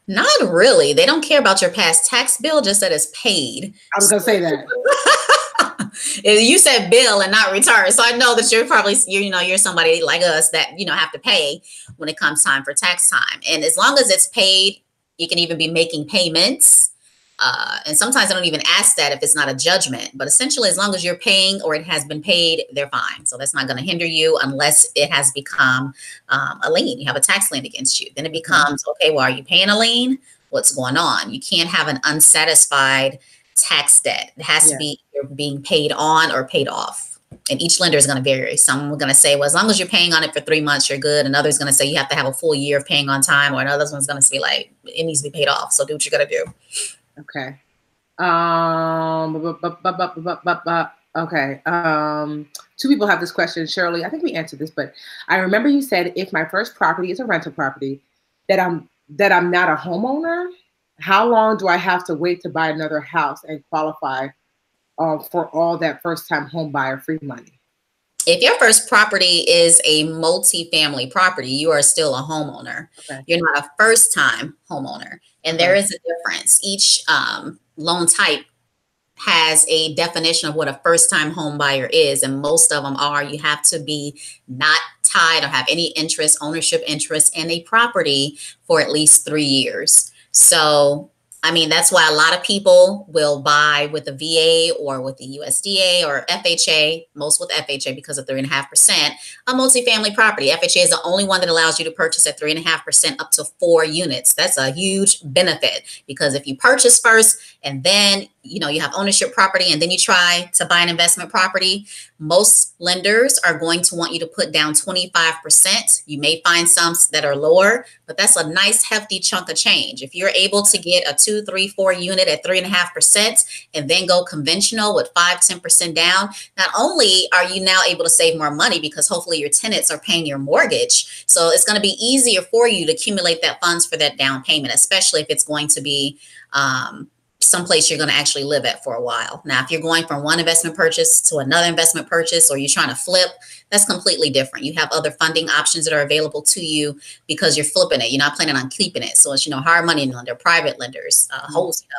Not really. They don't care about your past tax bill, just that it's paid. I was going to say that. You said bill and not return. So I know that you're somebody like us that, have to pay when it comes time for tax time. And as long as it's paid, you can even be making payments. And sometimes I don't even ask that if it's not a judgment, but essentially as long as you're paying or it has been paid, they're fine. So that's not going to hinder you unless it has become a lien. You have a tax lien against you. Then it becomes, okay, well, are you paying a lien? What's going on? You can't have an unsatisfied tax debt. It has to be either being paid on or paid off. And each lender is going to vary. Some are going to say, well, as long as you're paying on it for 3 months, you're good. And others going to say you have to have a full year of paying on time. Or another one's going to be like, it needs to be paid off. So do what you got to do. Okay. Okay. Two people have this question. Shirley, I think we answered this, but I remember you said if my first property is a rental property, that I'm not a homeowner. How long do I have to wait to buy another house and qualify for all that first-time home buyer free money? If your first property is a multi-family property, you are still a homeowner. Okay. You're not a first-time homeowner. And there is a difference. Each loan type has a definition of what a first-time home buyer is. And most of them are, you have to be not tied or have any interest, ownership interest in a property for at least 3 years. So, I mean, that's why a lot of people will buy with the VA or with the USDA or FHA, most with FHA because of 3.5%, a multifamily property. FHA is the only one that allows you to purchase at 3.5% up to 4 units. That's a huge benefit because if you purchase first and then, you know, you have ownership property and then you try to buy an investment property, most lenders are going to want you to put down 25%. You may find some that are lower, but that's a nice hefty chunk of change. If you're able to get a 2, 3, 4 unit at 3.5% and then go conventional with 5, 10% down, not only are you now able to save more money because hopefully your tenants are paying your mortgage. So it's going to be easier for you to accumulate that funds for that down payment, especially if it's going to be someplace you're going to actually live at for a while. Now, if you're going from one investment purchase to another investment purchase, or you're trying to flip, that's completely different. You have other funding options that are available to you because you're flipping it. You're not planning on keeping it. So it's, you know, hard money lender, private lenders,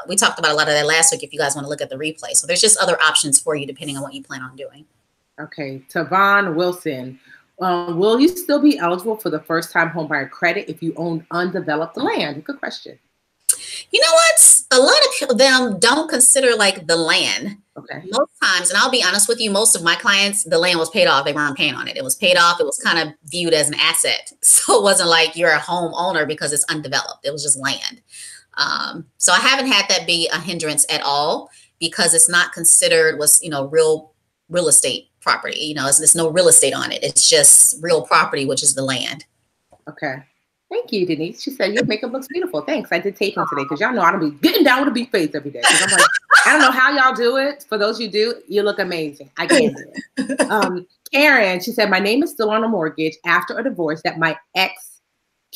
we talked about a lot of that last week if you guys want to look at the replay. So there's just other options for you depending on what you plan on doing. Okay. Tavon Wilson, will you still be eligible for the first-time homebuyer credit if you own undeveloped land? Good question. You know what? A lot of them don't consider like the land. Okay. Most times, and I'll be honest with you, most of my clients, the land was paid off. They weren't paying on it. It was paid off. It was kind of viewed as an asset. So it wasn't like you're a homeowner because it's undeveloped. It was just land. So I haven't had that be a hindrance at all because it's not considered real estate property. You know, there's no real estate on it. It's just real property, which is the land. Okay. Thank you, Denise. She said, your makeup looks beautiful. Thanks. I did taping today because y'all know I don't be getting down with a beat face every day. I'm like, I don't know how y'all do it. For those you do, you look amazing. I can't do it. Karen, she said, my name is still on a mortgage after a divorce that my ex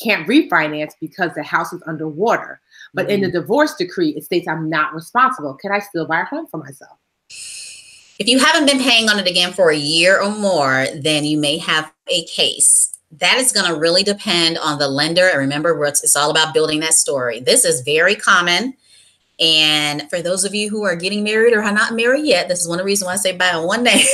can't refinance because the house is underwater. But in the divorce decree, it states I'm not responsible. Can I still buy a home for myself? If you haven't been paying on it again for a year or more, then you may have a case. That is going to really depend on the lender. And remember, it's all about building that story. This is very common. And for those of you who are getting married or are not married yet, this is one of the reasons why I say buy on one name,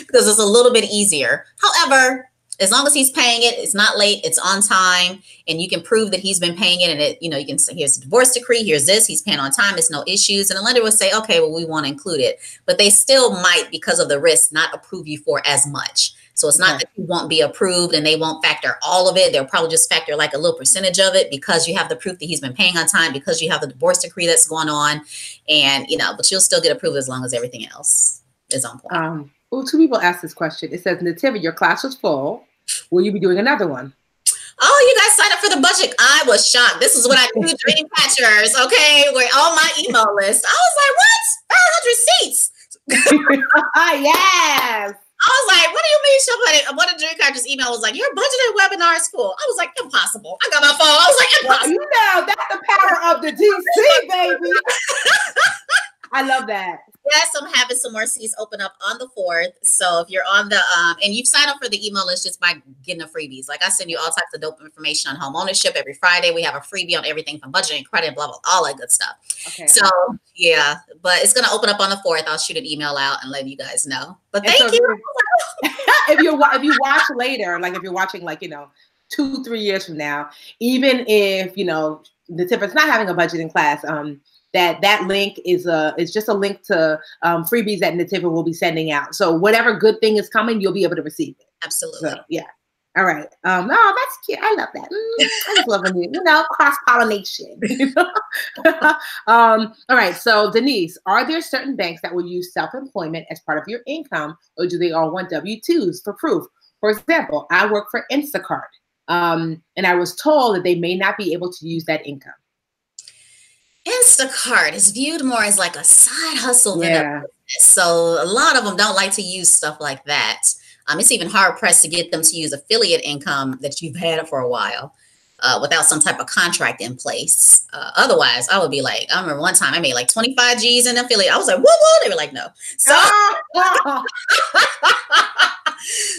because it's a little bit easier. However, as long as he's paying it, it's not late, it's on time, and you can prove that he's been paying it. And it, you know, you can say, here's a divorce decree, here's this, he's paying on time, it's no issues. And the lender will say, okay, well, we want to include it. But they still might, because of the risk, not approve you for as much. So it's not that you won't be approved and they won't factor all of it. They'll probably just factor like a little percentage of it because you have the proof that he's been paying on time, because you have the divorce decree that's going on. And, you know, but you'll still get approved as long as everything else is on point. Well, two people asked this question. It says, Nativia, your class was full. Will you be doing another one? Oh, you guys signed up for the budget. I was shocked. This is what I do, dream catchers, okay? We're on my email list. I was like, what? 500 seats. Yes. I was like, what do you mean somebody, one of the dream catchers email was like, your budgeted webinar is full. I was like, impossible. I got my phone. I was like, impossible. Well, you know, that's the power of the DC, baby. I love that. Yes, I'm having some more seats open up on the 4th. So if you're on the, and you've signed up for the email list just by getting the freebies. Like I send you all types of dope information on home ownership every Friday. We have a freebie on everything from budgeting, credit, blah, blah, all that good stuff. Okay. So yeah, but it's going to open up on the 4th. I'll shoot an email out and let you guys know. But thank you. If you watch later, like if you're watching like, 2-3 years from now, even if, Nativia's not having a budgeting class, that link is just a link to freebies that Nativia will be sending out. So whatever good thing is coming, you'll be able to receive it. Absolutely. So, yeah. All right. Oh, that's cute. I love that. I just love when cross-pollination. All right. So Denise, are there certain banks that will use self-employment as part of your income, or do they all want W-2s for proof? For example, I work for Instacart, and I was told that they may not be able to use that income. Instacart is viewed more as like a side hustle than a business. So a lot of them don't like to use stuff like that. It's even hard pressed to get them to use affiliate income that you've had for a while without some type of contract in place. Otherwise, I would be like, I remember one time I made like 25 G's in affiliate. I was like, whoa. They were like, no. So,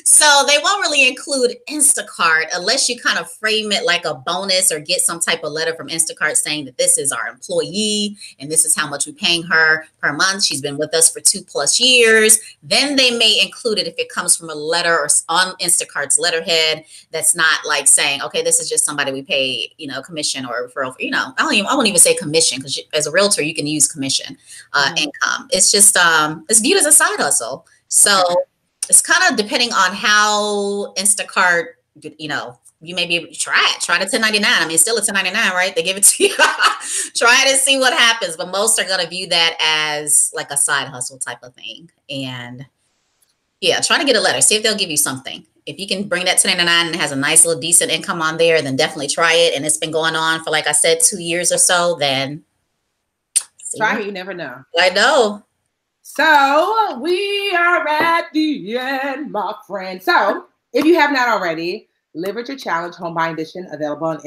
so they won't really include Instacart unless you kind of frame it like a bonus or get some type of letter from Instacart saying that this is our employee and this is how much we're paying her per month. She's been with us for 2+ years. Then they may include it if it comes from a letter or on Instacart's letterhead that's not like saying, okay, this is just somebody we pay, commission or referral for, I won't even say commission, because as a realtor, you can use commission income. It's just, it's viewed as a side hustle. So it's kind of depending on how Instacart, you may be able to try the 1099. I mean, it's still a 1099, right? They give it to you. Try it and see what happens. But most are going to view that as like a side hustle type of thing. And yeah, try to get a letter. See if they'll give you something. If you can bring that 1099 and it has a nice little decent income on there, then definitely try it. And it's been going on for, like I said, 2 years or so, then try it. You never know. I know. So we are at the end, my friend. So if you have not already, Live Richer Challenge Home Buying Edition available on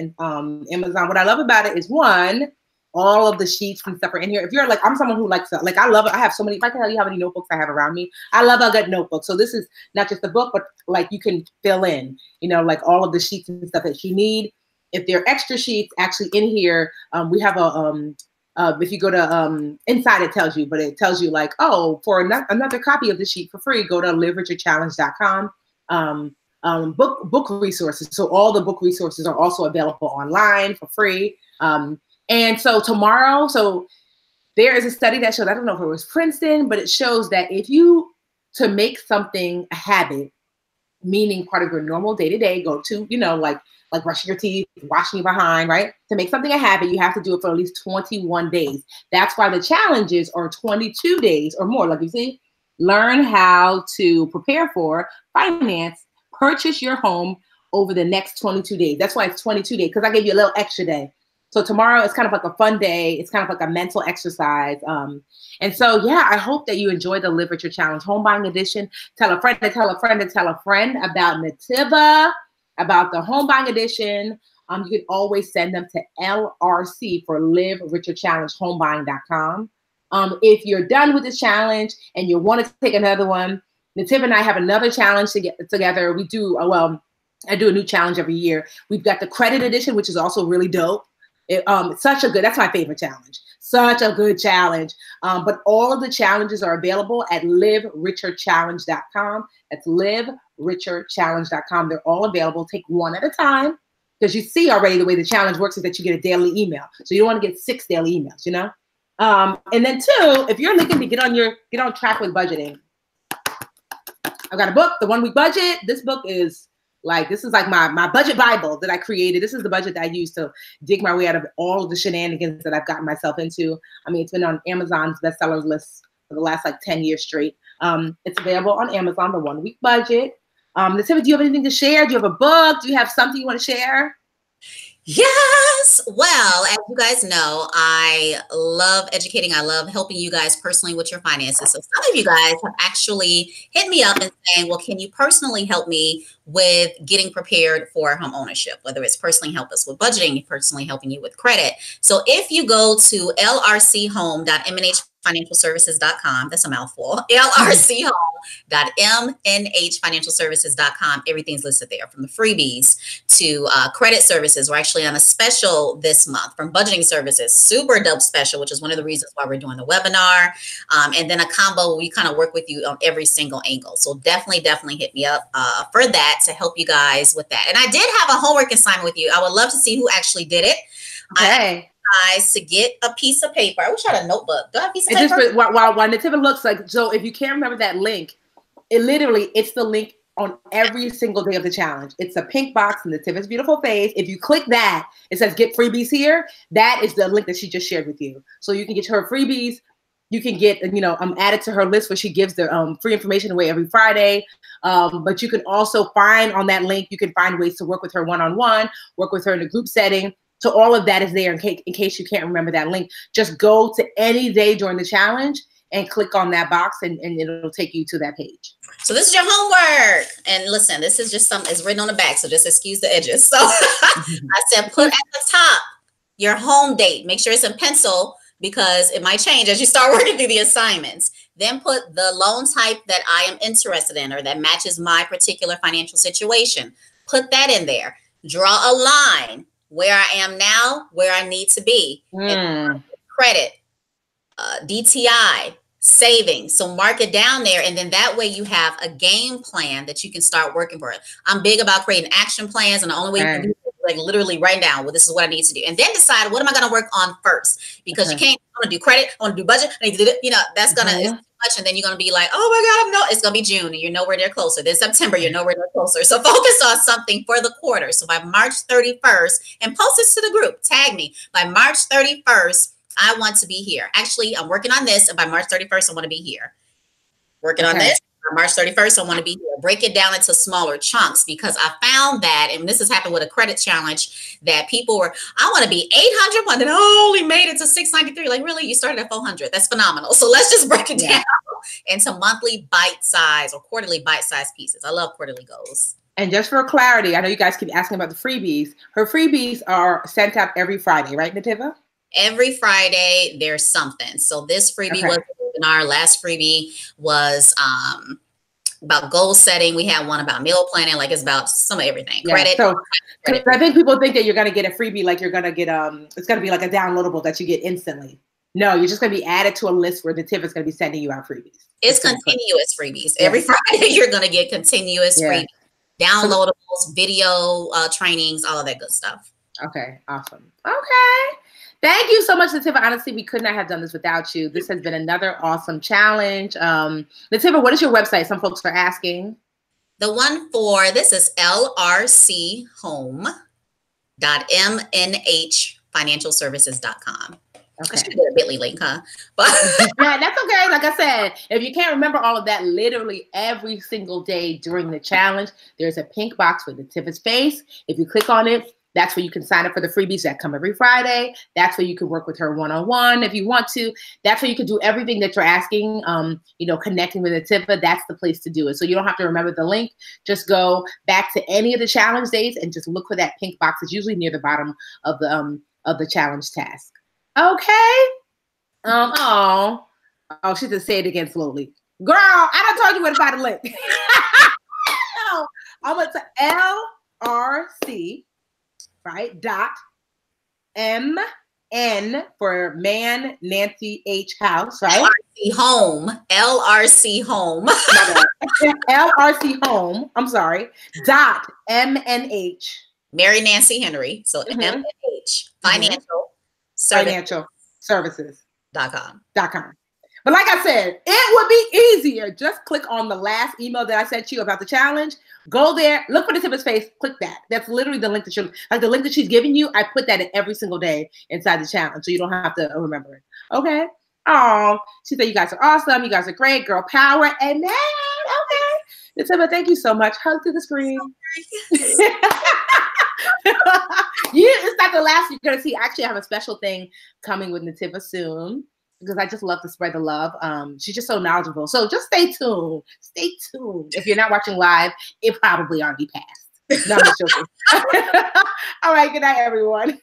Amazon. What I love about it is, one, all of the sheets and stuff are in here. If you're like, I'm someone who likes to, like, I love it. I have so many, if I can tell you how many notebooks I have around me, I love a good notebook. So this is not just a book, but like you can fill in, like all of the sheets and stuff that you need. If there are extra sheets actually in here, we have a, if you go to inside, it tells you, but it tells you like, oh, for another copy of the sheet for free, go to livericherchallenge.com. Book resources. So all the book resources are also available online for free. And so tomorrow, so there is a study that showed, I don't know if it was Princeton, but it shows that if you, to make something a habit, meaning part of your normal day-to-day, go to, like brushing your teeth, washing your behind, right? To make something a habit, you have to do it for at least 21 days. That's why the challenges are 22 days or more. Like you see, learn how to prepare for, finance, purchase your home over the next 22 days. That's why it's 22 days, because I gave you a little extra day. So tomorrow is kind of like a fun day. It's kind of like a mental exercise. And so, yeah, I hope that you enjoy the Live Richer Challenge Home Buying Edition. Tell a friend to tell a friend to tell a friend about Nativa, about the Home Buying Edition. You can always send them to LRC for livericherchallengehomebuying.com. If you're done with this challenge and you want to take another one, Nativa and I have another challenge to get together. We do, I do a new challenge every year. We've got the credit edition, which is also really dope. It's such a good, that's my favorite challenge. Such a good challenge. But all of the challenges are available at livericherchallenge.com. That's livericherchallenge.com. They're all available. Take one at a time, because you see already the way the challenge works is that you get a daily email. So you don't want to get 6 daily emails, And then 2, if you're looking to get on track with budgeting, I've got a book, The 1 Week Budget. This book is this is like my budget Bible that I created. This is the budget that I use to dig my way out of all of the shenanigans that I've gotten myself into. I mean, it's been on Amazon's bestsellers list for the last 10 years straight. It's available on Amazon, The 1 Week Budget. Nativa, do you have anything to share? Do you have a book? Do you have something you want to share? Yes. Well, as you guys know, I love educating. I love helping you guys personally with your finances. So some of you guys have actually hit me up and saying, well, can you personally help me with getting prepared for home ownership, whether it's personally help us with budgeting, personally helping you with credit. So if you go to lrchome.mnhfinancialservices.com, that's a mouthful, lrchome.mnhfinancialservices.com, everything's listed there, from the freebies to credit services. We're actually on a special this month, from budgeting services, super dope special, which is one of the reasons why we're doing the webinar. And then a combo where we kind of work with you on every single angle. So definitely hit me up for that, to help you guys with that. And I did have a homework assignment with you. I would love to see who actually did it. Okay. Guys, to get a piece of paper. I wish I had a notebook. Do I have a piece of paper? While Nativa looks like, so if you can't remember that link, it's the link on every single day of the challenge. It's a pink box in Nativa's beautiful face. If you click that, it says get freebies here. That is the link that she just shared with you. So you can get her freebies. You can get, added to her list where she gives the free information away every Friday. But you can also find on that link, you can find ways to work with her one-on-one, work with her in a group setting. So all of that is there in case you can't remember that link. Just go to any day during the challenge and click on that box and it'll take you to that page. So this is your homework. And listen, this is just it's written on the back, so just excuse the edges. So I said put at the top your home date. Make sure it's in pencil because it might change as you start working through the assignments. Then put the loan type that I am interested in or that matches my particular financial situation. Put that in there. Draw a line where I am now, where I need to be. Credit, DTI, savings. So mark it down there. And then that way you have a game plan that you can start working for. I'm big about creating action plans. And the only way you can do it is like literally write down, well, this is what I need to do. And then decide, what am I going to work on first? Because you can't, I want to do credit, I want to do budget, I need to do it. That's going to, it's too much. And then you're going to be like, oh my God, it's going to be June and you're nowhere near closer. Then September, you're nowhere near closer. So focus on something for the quarter. So by March 31st, and post this to the group, tag me. By March 31st, I want to be here. Actually, I'm working on this. And by March 31st, I want to be here. Working on this. By March 31st, I want to be here. Break it down into smaller chunks because I found that, and this has happened with a credit challenge, that people were, I want to be 800 one, and I only made it to 693. Like, really? You started at 400. That's phenomenal. So let's just break it down into monthly bite-size or quarterly bite-size pieces. I love quarterly goals. And just for clarity, I know you guys keep asking about the freebies. Her freebies are sent out every Friday, right, Nativa? Every Friday, there's something. So this freebie was a webinar. Last freebie was about goal setting. We had one about meal planning. Like it's about some of everything. Credit. So I think people think that you're going to get a freebie, like you're going to get it's going to be like a downloadable that you get instantly. No, you're just going to be added to a list where Nativa is going to be sending you out freebies. It's continuous freebies. Every Friday, you're going to get continuous freebies, downloadables, video trainings, all of that good stuff. Okay, awesome. Okay. Thank you so much, Nativa. Honestly, we could not have done this without you. This has been another awesome challenge. Nativa, what is your website? Some folks are asking. The one for this is lrchome.mnhfinancialservices.com. I should get a bit.ly link, huh? But yeah, that's okay. Like I said, if you can't remember all of that, literally every single day during the challenge, there's a pink box with Nativa's face. If you click on it, that's where you can sign up for the freebies that come every Friday. That's where you can work with her one-on-one if you want to. That's where you can do everything that you're asking, connecting with Nativa. That's the place to do it. So you don't have to remember the link. Just go back to any of the challenge days and just look for that pink box. It's usually near the bottom of the challenge task. Okay. She just say it again slowly. Girl, I done told you where to find the link. I went to LRC. Right, .MN for man, Nancy H House, right? LRC Home, LRC Home. LRC Home, I'm sorry, .MNH. Mary Nancy Henry, so MNH, Financial Services.com. But like I said, it would be easier. Just click on the last email that I sent you about the challenge. Go there, look for Nativa's face, click that. That's literally the link that the link that she's giving you. I put that in every single day inside the challenge, so you don't have to remember it. Okay. Oh, she said you guys are awesome. You guys are great. Girl power. Amen. Okay. Nativa, thank you so much. Hug through the screen. It's not the last you're gonna see. Actually, I have a special thing coming with Nativa soon, because I just love to spread the love. She's just so knowledgeable. So just stay tuned. Stay tuned. If you're not watching live, it probably already passed. No, I'm just joking. All right. Good night, everyone.